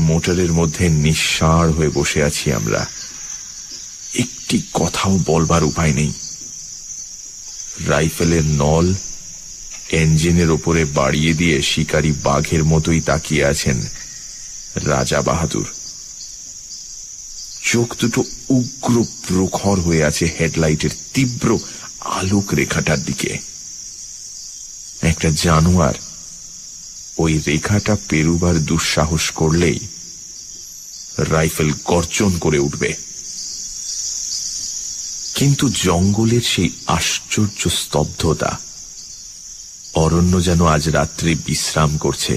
মোটরের মধ্যে নিঃসাড় হয়ে বসে আছি আমরা। একটি কথাও বলবার উপায় নেই। রাইফেলের নল ইঞ্জিনের ওপরে বাড়িয়ে দিয়ে শিকারী বাঘের মতোই তাকিয়ে আছেন রাজা বাহাদুর। চোখ দুটো উগ্র প্রখর হয়ে আছে হেডলাইটের তীব্র আলোক রেখাটার দিকে। একটা জানোয়ার ওই রেখাটা পেরুবার দুঃসাহস করলেই রাইফেল গর্জন করে উঠবে। কিন্তু জঙ্গলের সেই আশ্চর্য স্তব্ধতা, অরণ্য যেন আজ রাত্রে বিশ্রাম করছে।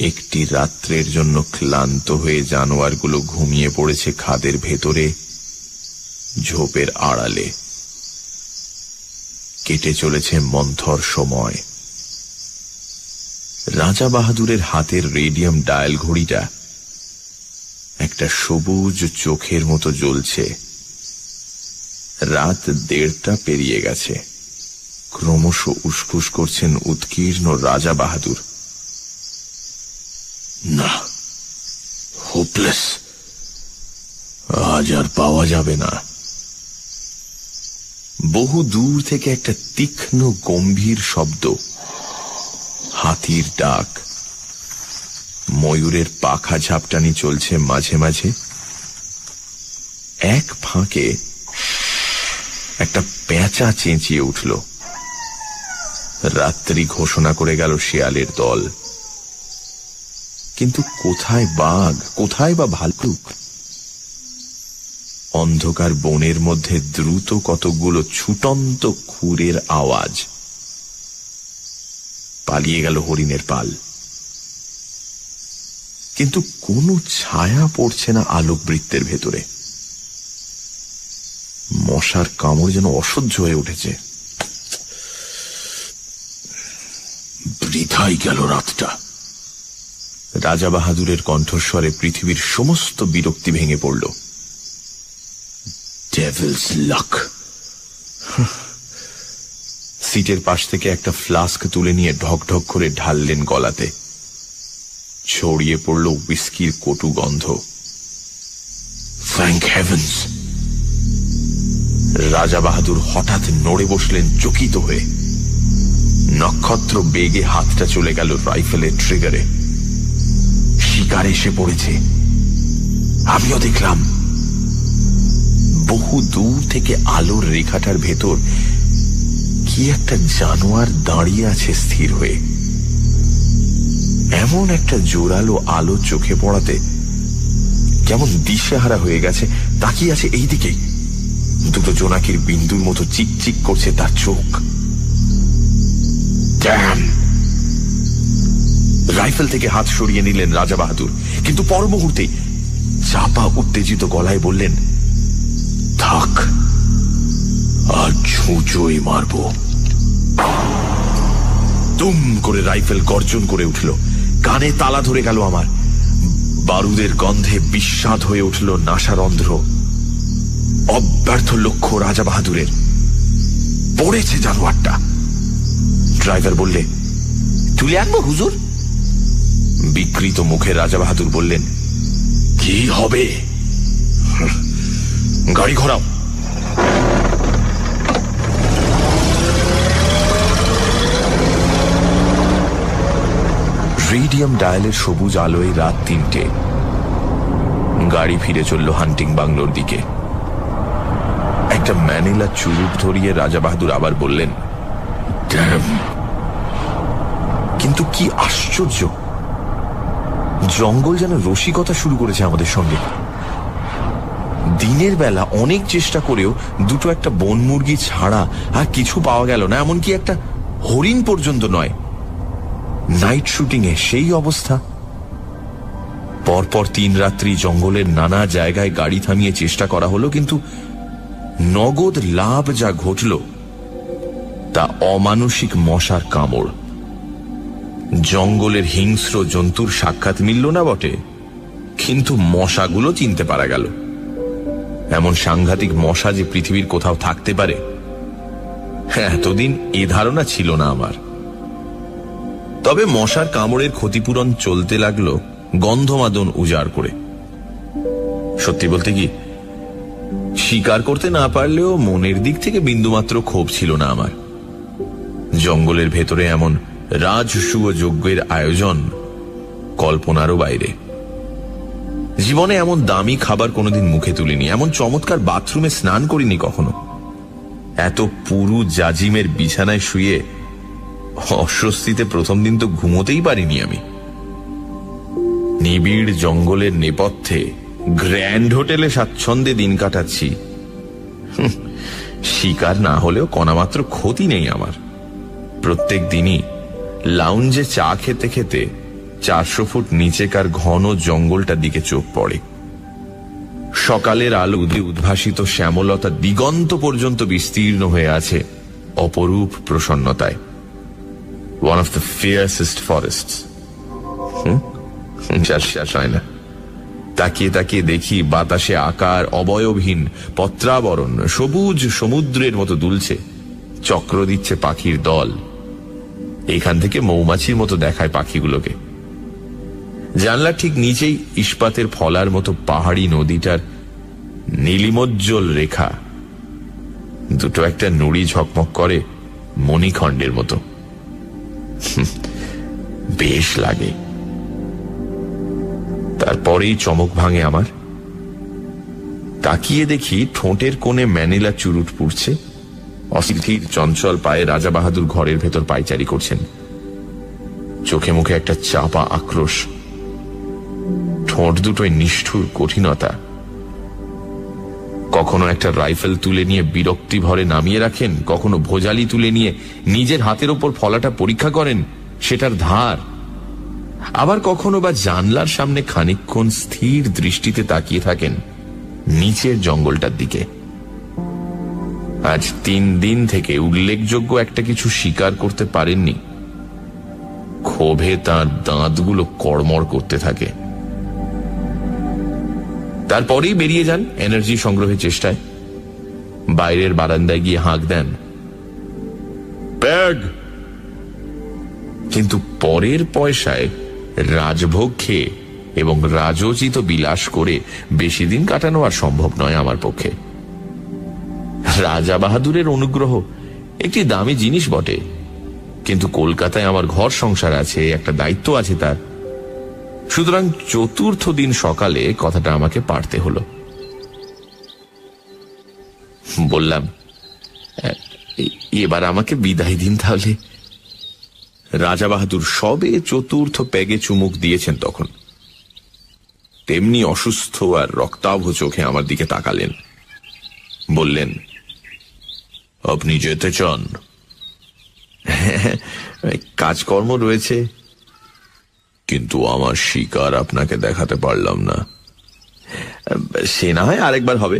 একটি রাত্রের জন্য ক্লান্ত হয়ে জানোয়ারগুলো ঘুমিয়ে পড়েছে খাদের ভেতরে, ঝোপের আড়ালে। কেটে চলেছে মন্থর সময়। রাজা বাহাদুরের হাতের রেডিয়াম ডায়াল ঘড়িটা একটা সবুজ চোখের মতো জ্বলছে। রাত 1:30 পেরিয়ে গেছে। ক্রমশ উসখুস করছেন উৎকীর্ণ রাজা বাহাদুর। না, হোপলেস, আজ আর পাওয়া যাবে না। বহু দূর থেকে একটা তীক্ষ্ণ গম্ভীর শব্দ, হাতির ডাক, ময়ূরের পাখা ঝাপটানি চলছে মাঝে মাঝে। এক ফাঁকে একটা পেঁচা চেঁচিয়ে উঠল। রাত্রি ঘোষণা করে গেল শেয়ালের দল। কিন্তু কোথায় বাঘ, কোথায় বা ভাল্লুক? অন্ধকার বনের মধ্যে দ্রুত কতকগুলো ছুটন্ত খুরের আওয়াজ। পালিয়ে গেল হরিণের পাল। কিন্তু কোনো ছায়া পড়ছে না আলোকবৃত্তের ভেতরে। মশার কামড় যেন অসহ্য হয়ে উঠেছে। বৃথাই গেল রাতটা। রাজা বাহাদুরের কণ্ঠস্বরে পৃথিবীর সমস্ত বিরক্তি ভেঙে পড়ল। ডেভিলস লাক। সিটের পাশ থেকে একটা ফ্লাস্ক তুলে নিয়ে ঢক ঢক করে ঢাললেন গলাতে। ছড়িয়ে পড়ল উইস্কির কটু গন্ধ। Thank heavens! রাজা বাহাদুর হঠাৎ নড়ে বসলেন চকিত হয়ে। নক্ষত্র বেগে হাতটা চলে গেল রাইফেলের ট্রিগারে। শিকার এসে পড়েছে। আমিও দেখলাম বহু দূর থেকে আলোর রেখাটার ভেতর কি একটা জানোয়ার দাঁড়িয়ে আছে স্থির হয়ে। এমন একটা জোরালো আলো চোখে পড়াতে কেমন দিশেহারা হয়ে গেছে। তাকিয়ে আছে এই দিকেই। দুটো জোনাকির বিন্দুর মতো চিকচিক করছে তার চোখ। রাইফেল থেকে হাত সরিয়ে নিলেন রাজা বাহাদুর, কিন্তু পর মুহূর্তে চাপা উত্তেজিত গলায় বললেন, থাক, আর ছুঁচোই মারব। দুম করে রাইফেল গর্জন করে উঠল। কানে তালা ধরে গেল আমার। বারুদের গন্ধে বিস্বাদ হয়ে উঠল নাসারন্ধ্র। অব্যর্থ লক্ষ্য রাজা বাহাদুরের। পড়েছে জানোয়ারটা। ড্রাইভার বললে, তুলে আনবো হুজুর? বিকৃত মুখে রাজা বাহাদুর বললেন, কি হবে? গাড়ি ঘোরাও। রেডিয়াম ডায়ালের সবুজ আলোয় রাত 3টে। গাড়ি ফিরে চলল হান্টিং বাংলোর দিকে। একটা ম্যানিলা চুরুট ধরিয়ে রাজা বাহাদুর আবার বললেন, কিন্তু কি আশ্চর্য, জঙ্গল যেন রসিকতা শুরু করেছে আমাদের সঙ্গে। দিনের বেলা অনেক চেষ্টা করেও দুটো একটা বন মুরগি ছাড়া আর কিছু পাওয়া গেল না, এমনকি একটা হরিণ পর্যন্ত নয়। নাইট শুটিং এ সেই অবস্থা। পরপর 3 রাত্রি জঙ্গলের নানা জায়গায় গাড়ি থামিয়ে চেষ্টা করা হলো, কিন্তু নগদ লাভ যা ঘটল তা অমানসিক মশার কামড়। জঙ্গলের হিংস্র জন্তুর সাক্ষাৎ মিলল না বটে, কিন্তু মশাগুলো চিনতে পারা গেল। এমন সাংঘাতিক মশা যে পৃথিবীর কোথাও থাকতে পারে, এতদিন এ ধারণা ছিল না আমার। তবে মশার কামড়ের ক্ষতিপূরণ চলতে লাগলো গন্ধমাদন উজাড় করে। সত্যি বলতে কি, শিকার করতে না পারলেও মনের দিক থেকে বিন্দুমাত্র ক্ষোভ ছিল না আমার। জঙ্গলের ভেতরে এমন রাজসূয় যজ্ঞের আয়োজন কল্পনারও বাইরে। জীবনে এমন দামি খাবার কোনোদিন মুখে তুলিনি, এমন চমৎকার বাথরুমে স্নান করিনি কখনো, এত পুরু জাজিমের বিছানায় শুয়ে অস্বস্তিতে প্রথম দিন তো ঘুমোতেই পারিনি আমি। নিবিড় জঙ্গলের নেপথ্যে গ্র্যান্ড হোটেলে স্বাচ্ছন্দ্যে দিন কাটাচ্ছি। শিকার না হলেও কণামাত্র ক্ষতি নেই আমার। প্রত্যেক দিনই লাউঞ্জে চা খেতে খেতে 400 ফুট নিচেকার ঘন জঙ্গলটার দিকে চোখ পড়ে। সকালের আলো উদ্ভাসিত শ্যামলতা দিগন্ত পর্যন্ত বিস্তীর্ণ হয়ে আছে অপরূপ প্রসন্নতায়। One of the fiercest forests. শ্বাস হয় না। তাকিয়ে তাকিয়ে দেখি বাতাসে আকার অবয়বহীন পত্রাবরণ সবুজ সমুদ্রের মতো দুলছে, চক্র দিচ্ছে পাখির দল। এইখান থেকে মৌমাছির মতো দেখায় পাখিগুলোকে। জানলার ঠিক নিচেই ইস্পাতের ফলার মতো পাহাড়ি নদীটার নীলিমোজ্জ্বল রেখা দুটো একটা নুড়ি ঝকমক করে মণিখণ্ডের মতো। বেশ লাগে। তারপরেই চমক ভাঙে আমার। তাকিয়ে দেখি ঠোঁটের কোণে ম্যানিলা চুরুট পুড়ছে। অস্থির চঞ্চল পায়ে রাজা বাহাদুর ঘরের ভেতর পায়চারি করছেন। চোখে মুখে একটা চাপা আক্রোশ, ঠোঁট দুটোয় নিষ্ঠুর কঠিনতা। কখনো একটা রাইফেল তুলে নিয়ে বিরক্তি ভরে নামিয়ে রাখেন, কখনো ভোজালি তুলে নিয়ে নিজের হাতের ওপর ফলাটা পরীক্ষা করেন, সেটার ধার। আবার কখনো বা জানলার সামনে খানিকক্ষণ স্থির দৃষ্টিতে তাকিয়ে থাকেন নিচের জঙ্গলটার দিকে। আজ 3 দিন থেকে উল্লেখযোগ্য একটা কিছু স্বীকার করতে পারেননি। ক্ষোভে তার দাঁতগুলো কড়মড় করতে থাকে। তারপরেই বেরিয়ে যান এনার্জি সংগ্রহের চেষ্টায়। বাইরের বারান্দায় গিয়ে হাঁক দেন, ব্যাগ। কিন্তু পরের পয়সায় রাজভোগ খেয়ে এবং রাজোচিত বিলাস করে বেশি দিন কাটানো আর সম্ভব নয় আমার পক্ষে। রাজা বাহাদুরের অনুগ্রহ একটি দামি জিনিস বটে, কিন্তু কলকাতায় আমার ঘর সংসার আছে, একটা দায়িত্ব আছে তার। সুতরাং 4র্থ দিন সকালে কথাটা আমাকে পারতে হলো। বললাম, এবার আমাকে বিদায় দিন তাহলে। রাজা বাহাদুর সবে 4র্থ পেগে চুমুক দিয়েছেন তখন। তেমনি অসুস্থ আর রক্তাভ চোখে আমার দিকে তাকালেন। বললেন, আপনি যেতে চান? কাজকর্ম রয়েছে, কিন্তু আমার শিকার আপনাকে দেখাতে পারলাম না। সে না হয় আরেকবার হবে।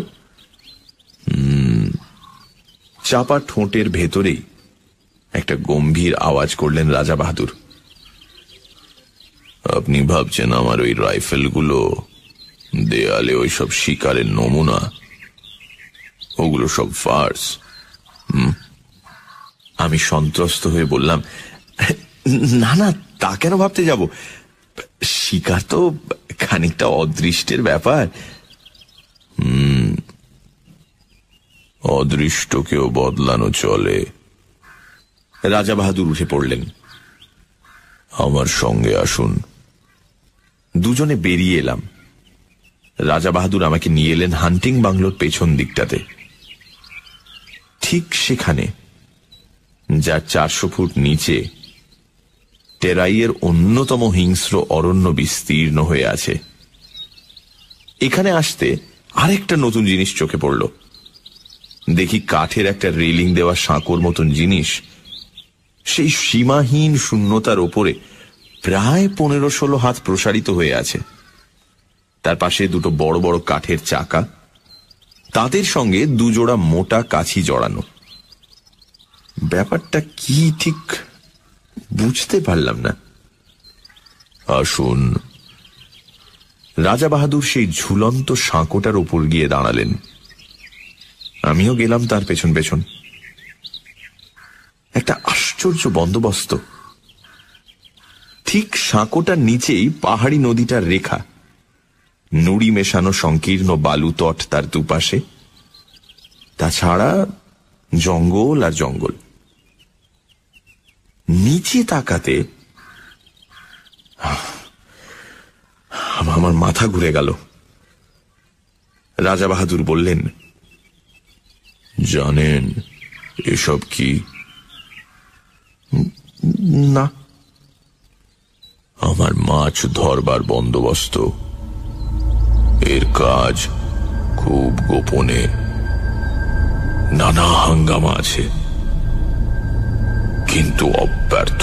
চাপা ঠোঁটের ভেতরেই একটা গম্ভীর আওয়াজ করলেন রাজা বাহাদুর। আপনি ভাবছেন আমার ওই রাইফেলগুলো দেয়ালে ওই সব শিকারের নমুনা? ওগুলো সব ফার্স। আমি সন্ত্রস্ত হয়ে বললাম, না না, তা কেন ভাবতে যাব? শিকার তো খানিকটা অদৃষ্টের ব্যাপার। অদৃষ্টকেও বদলানো চলে। রাজা বাহাদুর উঠে পড়লেন। আমার সঙ্গে আসুন। দুজনে বেরিয়ে এলাম। রাজা বাহাদুর আমাকে নিয়ে এলেন হান্টিং বাংলোর পেছন দিকটাতে। ঠিক সেখানে, যার 400 ফুট নিচে টেরাইয়ের অন্যতম হিংস্র অরণ্য বিস্তীর্ণ হয়ে আছে। এখানে আসতে আরেকটা নতুন জিনিস চোখে পড়ল। দেখি কাঠের একটা রেলিং দেওয়া সাঁকোর মতন জিনিস সেই সীমাহীন শূন্যতার ওপরে প্রায় 15-16 হাত প্রসারিত হয়ে আছে। তার পাশে দুটো বড় বড় কাঠের চাকা, তাদের সঙ্গে 2 জোড়া মোটা কাছি জড়ানো। ব্যাপারটা কি ঠিক বুঝতে পারলাম না। আসুন। রাজা বাহাদুর সেই ঝুলন্ত সাঁকোটার উপর গিয়ে দাঁড়ালেন। আমিও গেলাম তার পেছন পেছন। একটা আশ্চর্য বন্দোবস্ত। ঠিক সাঁকোটার নিচেই পাহাড়ি নদীটার রেখা, নুড়ি মেশানো সংকীর্ণ বালু তট তার দুপাশে, তাছাড়া জঙ্গল আর জঙ্গল। নিচে তাকাতে আমার মাথা ঘুরে গেল। রাজা বাহাদুর বললেন, জানেন এসব কি? না। আমার মাছ ধরবার বন্দোবস্ত। এর কাজ খুব গোপনে, নানা হাঙ্গামা আছে, কিন্তু অব্যর্থ।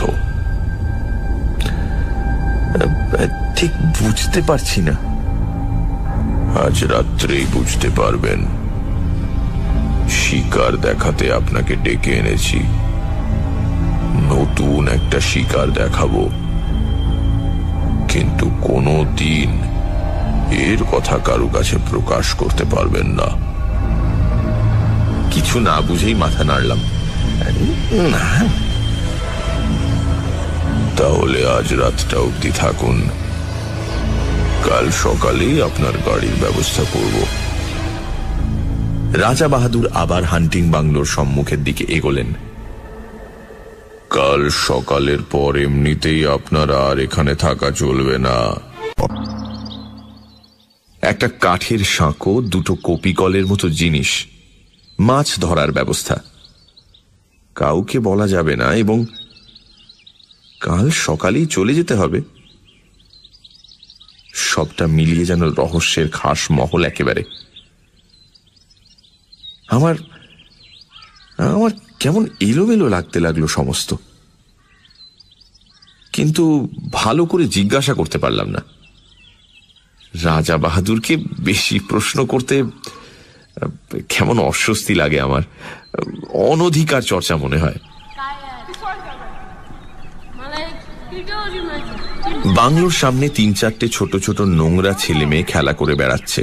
ঠিক বুঝতে পারছি না। আজ রাত্রেই বুঝতে পারবেন। শিকার দেখাতে আপনাকে ডেকে এনেছি। নতুন একটা শিকার দেখাবো, কিন্তু কোনো দিন এর কথা কারো কাছে প্রকাশ করতে পারবেন না। কিছু না বুঝেই মাথা নাড়লাম। না, তাহলে আজ রাতটা অবধি থাকুন, কাল সকালেই আপনার গাড়ির ব্যবস্থা করব। রাজা বাহাদুর আবার হান্টিং বাংলোর সম্মুখের দিকে এগোলেন। কাল সকালের পর এমনিতেই আপনার আর এখানে থাকা চলবে না। একটা কাঠের সাঁকো, দুটো কপিকলের মতো জিনিস, মাছ ধরার ব্যবস্থা। কাউকে বলা যাবে না এবং কাল সকালেই চলে যেতে হবে। সবটা মিলিয়ে যেন রহস্যের খাস মহল একেবারে। আমার কেমন এলোমেলো লাগতে লাগলো সমস্ত, কিন্তু ভালো করে জিজ্ঞাসা করতে পারলাম না। রাজা বাহাদুরকে বেশি প্রশ্ন করতে কেমন অস্বস্তি লাগে আমার, অনধিকার চর্চা মনে হয়। বাংলোর সামনে 3-4টে ছোট ছোট নোংরা ছেলে মেয়ে খেলা করে বেড়াচ্ছে।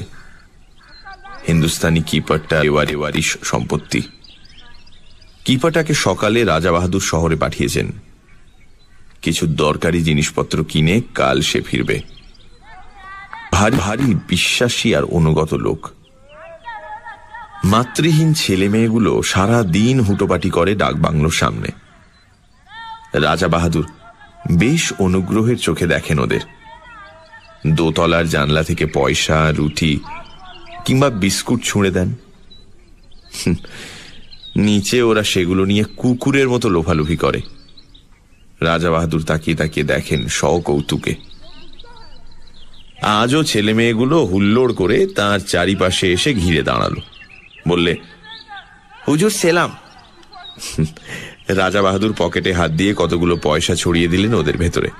হিন্দুস্তানি কিপারটা এওয়ারি সম্পত্তি। কিপারটাকে সকালে রাজা বাহাদুর শহরে পাঠিয়েছেন। কিছু দরকারি জিনিসপত্র কিনে কাল সে ফিরবে। ভারী ভারী বিশ্বাসী আর অনুগত লোক। মাতৃহীন ছেলে মেয়েগুলো সারা দিন হুটোপাটি করে ডাক বাংলোর সামনে। রাজা বাহাদুর বেশ অনুগ্রহের চোখে দেখেন ওদের। দোতলার জানলা থেকে পয়সা, রুটি কিংবা বিস্কুট ছুঁড়ে দেন। নিচে ওরা সেগুলো নিয়ে কুকুরের মতো লোফালুফি করে। রাজা বাহাদুর তাকিয়ে তাকিয়ে দেখেন সকৌতুকে। আজও ছেলে মেয়েগুলো হুল্লোড় করে তার চারিপাশে এসে ঘিরে দাঁড়ালো। বললে, হুজুর সেলাম। রাজা বাহাদুর পকেটে হাত দিয়ে কতগুলো পয়সা ছড়িয়ে দিলেন ওদের ভেতরে।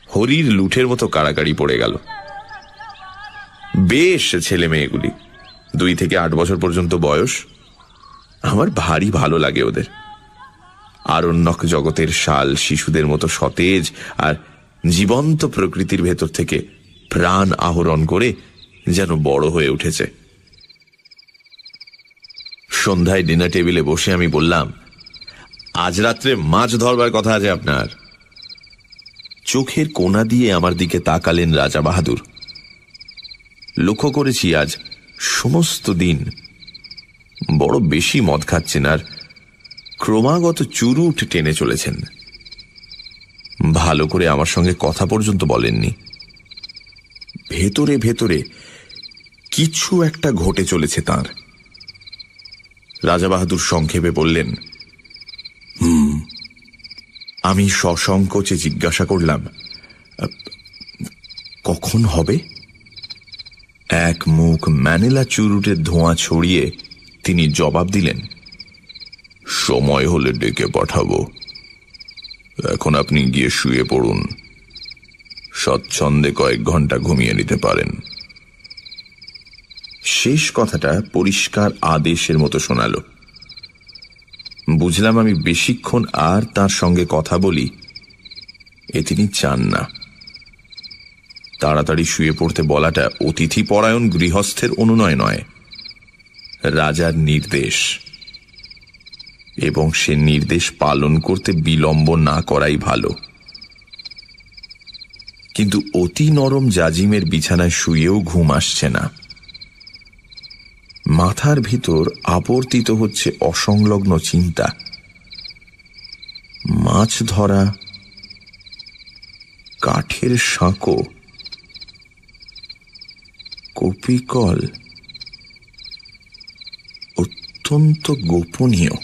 হরির লুঠের মতো কাড়াকাড়ি পড়ে গেল। বেশ ছেলে মেয়েগুলি, 2 থেকে 8 বছর পর্যন্ত বয়স। আমার ভারী ভালো লাগে ওদের। আরণ্যক জগতের শাল শিশুদের মতো সতেজ আর জীবন্ত প্রকৃতির ভেতর থেকে প্রাণ আহরণ করে যেন বড় হয়ে উঠেছে। সন্ধ্যায় ডিনার টেবিলে বসে আমি বললাম, আজ রাত্রে মাছ ধরবার কথা আছে আপনার। চোখের কোণা দিয়ে আমার দিকে তাকালেন রাজা বাহাদুর। লক্ষ্য করেছি আজ সমস্ত দিন বড় বেশি মদ খাচ্ছেন আর ক্রমাগত চুরুট টেনে চলেছেন। ভালো করে আমার সঙ্গে কথা পর্যন্ত বলেননি। ভেতরে ভেতরে কিছু একটা ঘটে চলেছে তাঁর। রাজা বাহাদুর সংক্ষেপে বললেন, আমি সসংকোচে জিজ্ঞাসা করলাম, কখন হবে? এক মুখ ম্যানিলা চুরুটের ধোঁয়া ছড়িয়ে তিনি জবাব দিলেন, সময় হলে ডেকে পাঠাবো। এখন আপনি গিয়ে শুয়ে পড়ুন, স্বচ্ছন্দে কয়েক ঘন্টা ঘুমিয়ে নিতে পারেন। শেষ কথাটা পরিষ্কার আদেশের মতো শোনালো। বুঝলাম আমি বেশিক্ষণ আর তার সঙ্গে কথা বলি এ তিনি চান না। তাড়াতাড়ি শুয়ে পড়তে বলাটা অতিথি পরায়ণ গৃহস্থের অনুনয় নয়, রাজার নির্দেশ, এবং সে নির্দেশ পালন করতে বিলম্ব না করাই ভালো। কিন্তু অতি নরম জাজিমের বিছানায় শুয়েও ঘুম আসছে না। মাথার ভিতর আবর্তিত হচ্ছে অসংলগ্ন চিন্তা। মাছ ধরা, কাঠের সাঁকো, কপিকল, অত্যন্ত গোপনীয়,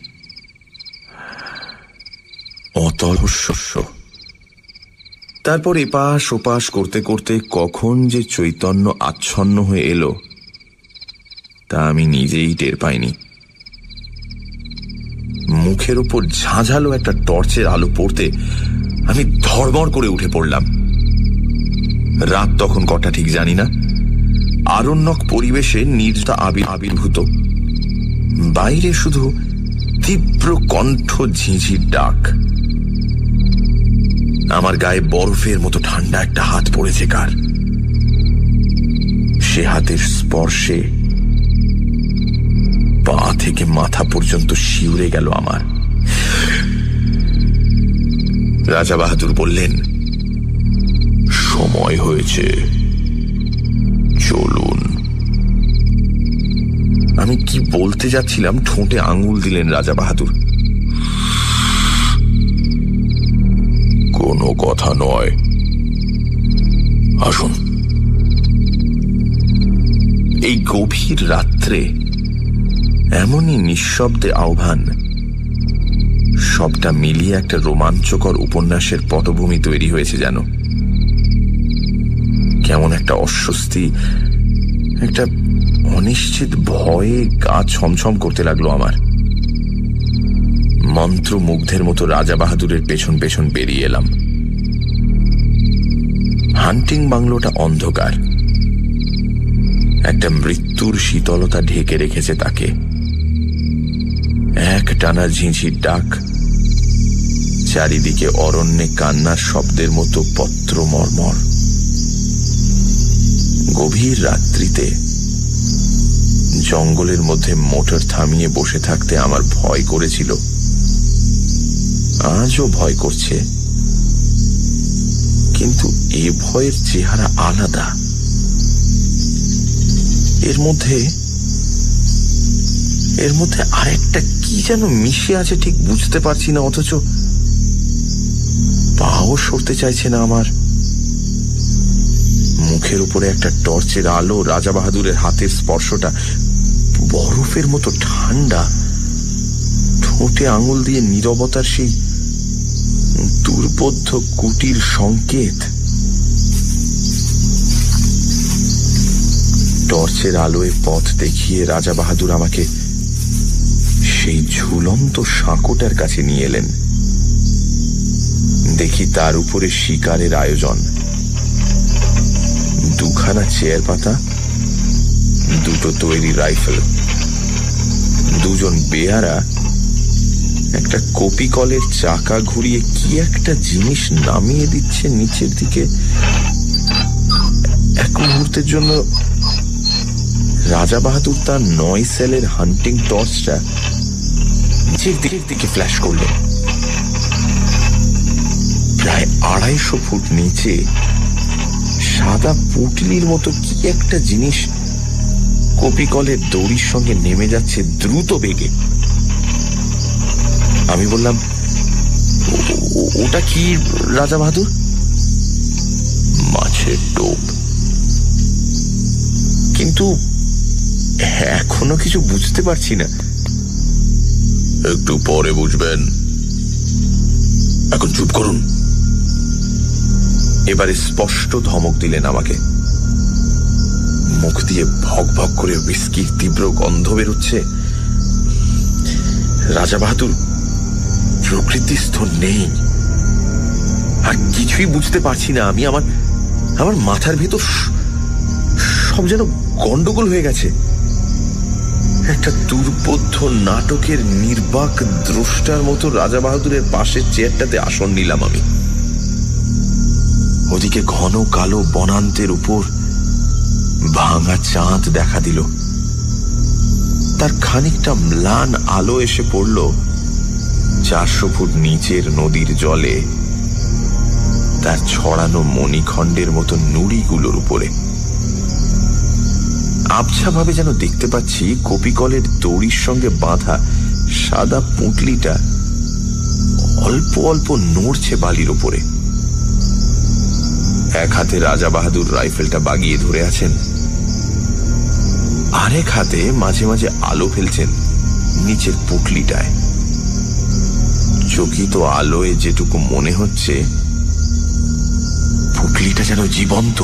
অতলস্য। তারপর এপাশ ওপাশ করতে করতে কখন যে চৈতন্য আচ্ছন্ন হয়ে এলো তা আমি নিজেই টের পাইনি। মুখের উপর ঝাঁঝালো একটা টর্চের আলো পড়তে আমি ধড়মড় করে উঠে পড়লাম। রাত তখন কটা ঠিক জানি না। আরণ্যক পরিবেশে নির্জনতা আবির্ভূত। বাইরে শুধু তীব্র কণ্ঠ ঝিঁঝির ডাক। আমার গায়ে বরফের মতো ঠান্ডা একটা হাত পড়েছে কার। সে হাতের স্পর্শে পা থেকে মাথা পর্যন্ত শিউরে গেল আমার। রাজা বাহাদুর বললেন, সময় হয়েছে, চলুন। আমি কি বলতে যাচ্ছিলাম, ঠোঁটে আঙুল দিলেন রাজা বাহাদুর। কোনো কথা নয়, আসুন। এই গভীর রাত্রে এমনই নিঃশব্দে আহ্বান, সবটা মিলিয়ে একটা রোমাঞ্চকর উপন্যাসের পটভূমি তৈরি হয়েছে যেন। কেমন একটা অস্বস্তি, একটা অনিশ্চিত ভয়ে গা ছমছম করতে লাগলো আমার। মন্ত্রমুগ্ধের মতো রাজা বাহাদুরের পেছন পেছন বেরিয়ে এলাম। হান্টিং বাংলোটা অন্ধকার, একটা মৃত্যুর শীতলতা ঢেকে রেখেছে তাকে। এক টানা ঝিঁঝির ডাক, চারিদিকে অরণ্যে কান্নার শব্দের মতো পত্র মর্মর। গভীর রাত্রিতে জঙ্গলের মধ্যে মোটর থামিয়ে বসে থাকতে আমার ভয় করেছিল, আজও ভয় করছে, কিন্তু এ ভয়ের চেহারা আলাদা। এর মধ্যে আরেকটা কি যেন মিশে আছে, ঠিক বুঝতে পারছি না, অথচ পাও সরতে চাইছে না আমার। মুখের উপরে একটা টর্চের আলো, রাজা বাহাদুরের হাতের স্পর্শটা বরফের মতো ঠান্ডা, ঠোঁটে আঙুল দিয়ে নীরবতার সেই দুর্বোধ্য কুটির সংকেত। টর্চের আলোয় পথ দেখিয়ে রাজা বাহাদুর আমাকে সেই ঝুলন্ত সাঁকোটার কাছে নিয়ে এলেন। দেখি তার উপরে শিকারের আয়োজন। দুখানা চেয়ার পাতা, দুটো তৈরি রাইফেল, দুজন বেয়ারা একটা কপিকলের চাকা ঘুরিয়ে কি একটা জিনিস নামিয়ে দিচ্ছে নিচের দিকে। এক মুহূর্তের জন্য রাজা বাহাদুর তার 9 সেলের হান্টিং টর্চটা নিচের দিকে ফ্ল্যাশ করলেন। প্রায় 250 ফুট নিচে সাদা পুটলির মতো কি একটা জিনিস কপিকলের দড়ির সঙ্গে নেমে যাচ্ছে দ্রুত বেগে। আমি বললাম, ওটা কি রাজা বাহাদুর? মাছের টোপ। কিন্তু এখনো কিছু বুঝতে পারছি না। একটু পরে বুঝবেন, এখন চুপ করুন। এবারে স্পষ্ট ধমক দিলেন আমাকে। মুখ দিয়ে ভক ভক করে হুইস্কির তীব্র গন্ধ বেরোচ্ছে। রাজা বাহাদুর প্রকৃতিস্থ নেই, আর কিছুই বুঝতে পারছি না আমি। আমার মাথার ভেতর সব যেন গন্ডগোল হয়ে গেছে। একটা দুর্বোধ্য নাটকের নির্বাক দ্রষ্টার মতো রাজা বাহাদুরের পাশের চেয়ারটাতে আসন নিলাম আমি। ওদিকে ঘন কালো বনান্তের উপর ভাঙা চাঁদ দেখা দিল। তার খানিকটা ম্লান আলো এসে পড়ল 400 ফুট নিচের নদীর জলে, তার ছড়ানো মণিখণ্ডের মতো নুড়িগুলোর উপরে। আবছা ভাবে যেন দেখতে পাচ্ছি কপিকলের দড়ির সঙ্গে বাঁধা সাদা পুঁটলিটা অল্প অল্প নড়ছে বালির ওপরে। এক হাতে রাজা বাহাদুর রাইফেলটা বাগিয়ে ধরে আছেন, আরেক হাতে মাঝে মাঝে আলো ফেলছেন নিচের পুঁটলিটায়। চকিত আলোয় যেটুকু মনে হচ্ছে পুঁটলিটা যেন জীবন্ত,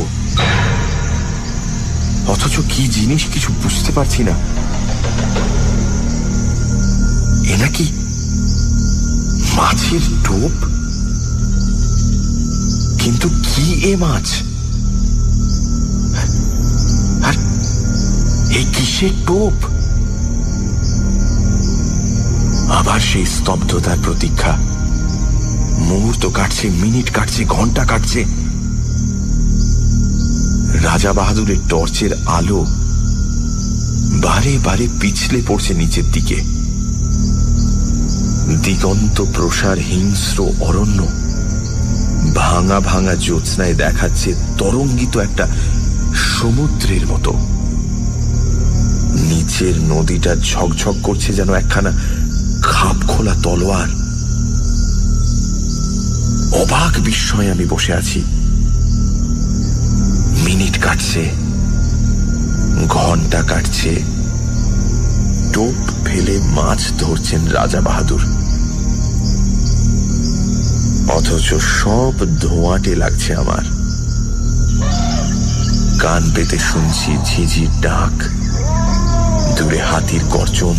অথচ কি জিনিস কিছু বুঝতে পারছি না। এ নাকি মাছের টোপ? কিন্তু কি এ মাছ? আর এই কিসের টোপ? আবার সেই স্তব্ধতার প্রতীক্ষা। মুহূর্ত কাটছে, মিনিট কাটছে, ঘন্টা কাটছে। রাজা বাহাদুরের টর্চের আলো বারে বারে পিছলে পড়ছে নিচের দিকে। দিগন্ত প্রসার হিংস্র অরণ্য ভাঙা ভাঙা জ্যোৎস্নায় দেখাচ্ছে তরঙ্গিত একটা সমুদ্রের মতো। নিচের নদীটা ঝকঝক করছে যেন একখানা খাপ খোলা তলোয়ার। অবাক বিস্ময়ে আমি বসে আছি। মিনিট কাটছে, ঘন্টা কাটছে, টোপ ফেলে মাছ ধরছেন রাজা বাহাদুর, অথচ সব ধোঁয়াটে লাগছে আমার। কান পেতে শুনছি ঝিঝির ডাক, দূরে হাতির গর্জন,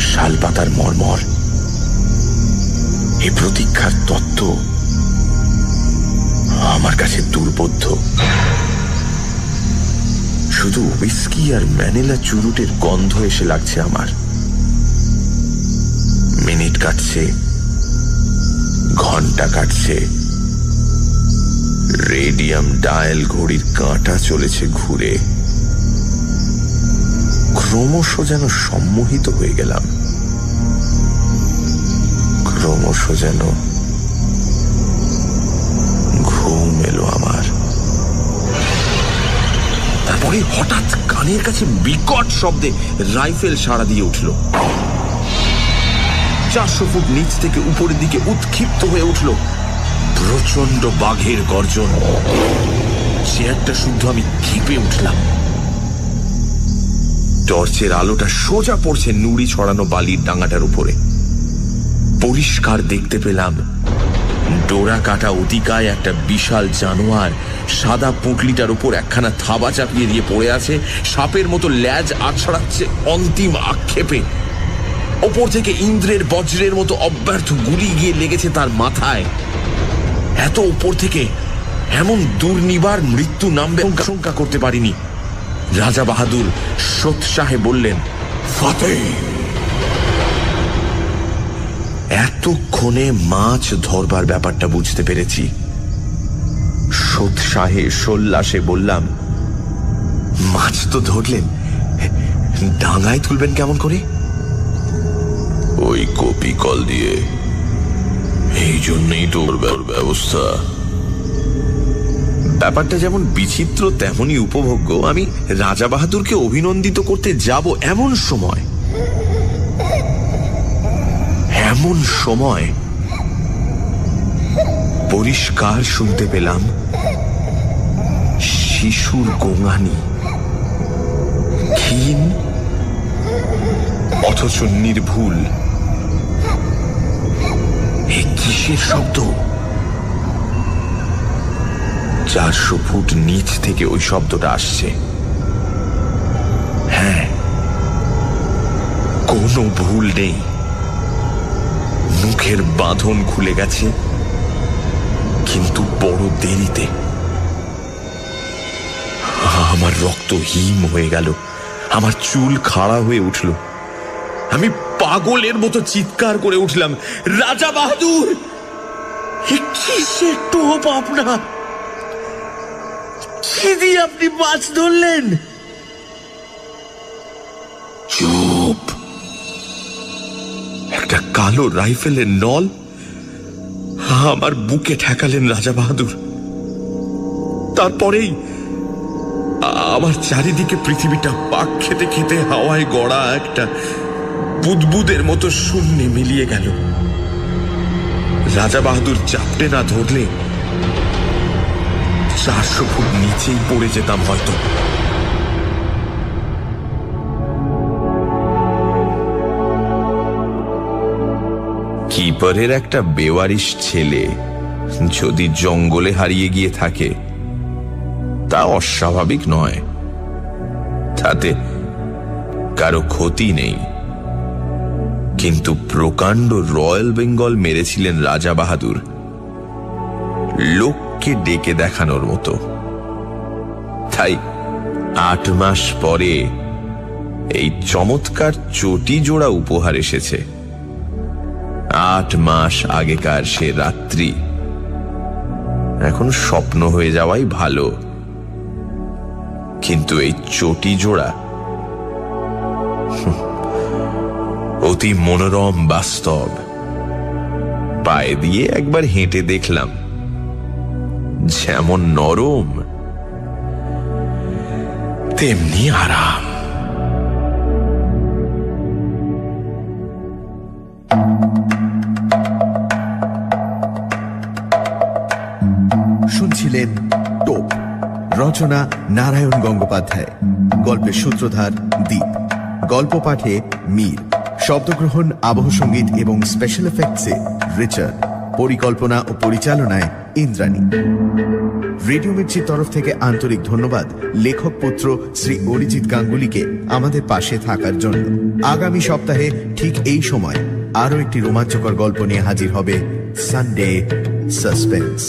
শালপাতার মর্মর। এই প্রতীক্ষার তত্ত্ব আমার কাছে দুর্বোধ্য। শুধু হুইস্কি আর ম্যানিলা চুরুটের গন্ধ এসে লাগছে আমার। মিনিট কাটছে, ঘন্টা কাটছে, রেডিয়াম ডায়াল ঘড়ির কাঁটা চলেছে ঘুরে। ক্রমশ যেন সম্মোহিত হয়ে গেলাম, ক্রমশ যেন ঘুম এলো আমার। তারপরে হঠাৎ কানের কাছে বিকট শব্দে রাইফেল সাড়া দিয়ে উঠল। 400 ফুট নিচ থেকে উপরের দিকে উৎক্ষিপ্ত হয়ে উঠল প্রচন্ড বাঘের গর্জন। চেয়ারটা শুদ্ধ আমি ক্ষেপে উঠলাম। টর্চের আলোটা সোজা পড়ছে নুড়ি ছড়ানো বালির ডাঙাটার উপরে। পরিষ্কার দেখতে পেলাম ডোরা কাটা অতিকায় একটা বিশাল জানোয়ার সাদা পুঁটলিটার উপর একখানা থাবা চাপিয়ে দিয়ে পড়ে আছে। সাপের মতো ল্যাজ আছড়াচ্ছে অন্তিম আক্ষেপে। ওপর থেকে ইন্দ্রের বজ্রের মতো অব্যর্থ গুলি গিয়ে লেগেছে তার মাথায়। এত উপর থেকে এমন দুর্নিবার মৃত্যু নামবে আশঙ্কা করতে পারিনি। রাজা বাহাদুর সোৎসাহে বললেন, ফাতেহ। এতক্ষণে মাছ ধরবার ব্যাপারটা বুঝতে পেরেছি। সোৎসাহে সোল্লাসে বললাম, মাছ তো ধরলেন, ডাঙায় তুলবেন কেমন করে? ওই কপিকল দিয়ে। এই জন্যই তো ব্যবস্থা। ব্যাপারটা যেমন বিচিত্র তেমনই উপভোগ্য। আমি রাজা বাহাদুরকে অভিনন্দিত করতে যাব এমন সময় পরিষ্কার শুনতে পেলাম শিশুর গোঙানি, ক্ষীণ অথচ নির্ভুল। এ কিসের শব্দ? 400 ফুট নিচ থেকে ওই শব্দটা আসছে। হ্যাঁ, কোনো ভুল নেই। মুখের বাঁধন খুলে গেছে, কিন্তু বড় দেরিতে। আমার রক্ত হিম হয়ে গেল, আমার চুল খাড়া হয়ে উঠল। আমি পাগলের মতো চিৎকার করে উঠলাম, রাজা বাহাদুর, কিসের টোপ আপনার? কি দিয়ে আপনি মাছ ধরলেন? চুপ! একটা কালো রাইফেলের নল আমার বুকে ঠেকালেন রাজা বাহাদুর। আমার চারিদিকে পৃথিবীটা পাক খেতে খেতে হাওয়ায় গড়া একটা বুদবুদের মতো শূন্যে মিলিয়ে গেল। রাজা বাহাদুর চাপটে না ধরলে 400 ফুট নিচেই পড়ে যেতাম হয়তো। কিপারের একটা বেওয়ারিশ ছেলে যদি জঙ্গলে হারিয়ে গিয়ে থাকে তা অস্বাভাবিক নয়, তাতে কারো ক্ষতি নেই। কিন্তু প্রকাণ্ড রয়্যাল বেঙ্গল মেরেছিলেন রাজা বাহাদুর লোককে ডেকে দেখানোর মতো। তাই 8 মাস পরে এই চমৎকার চটি জোড়া উপহার এসেছে। 8 মাস আগেকার সে রাত্রি এখন স্বপ্ন হয়ে যাওয়াই ভালো। কিন্তু এই চটি জোড়া অতি মনোরম বাস্তব। পায়ে দিয়ে একবার হেঁটে দেখলাম, যেমন নরম তেমনি আরাম। শুনছিলেন টোপ, রচনা নারায়ণ গঙ্গোপাধ্যায়, গল্পের সূত্রধার দীপ, গল্প পাঠে মীর, শব্দগ্রহণ, আবহ সঙ্গীত এবং স্পেশাল এফেক্টসে রিচার্ড, পরিকল্পনা ও পরিচালনায় ইন্দ্রাণী। রেডিও মির্চির তরফ থেকে আন্তরিক ধন্যবাদ লেখক পুত্র শ্রী অরিজিৎ গাঙ্গুলিকে আমাদের পাশে থাকার জন্য। আগামী সপ্তাহে ঠিক এই সময় আরো একটি রোমাঞ্চকর গল্প নিয়ে হাজির হবে সানডে সাসপেন্স।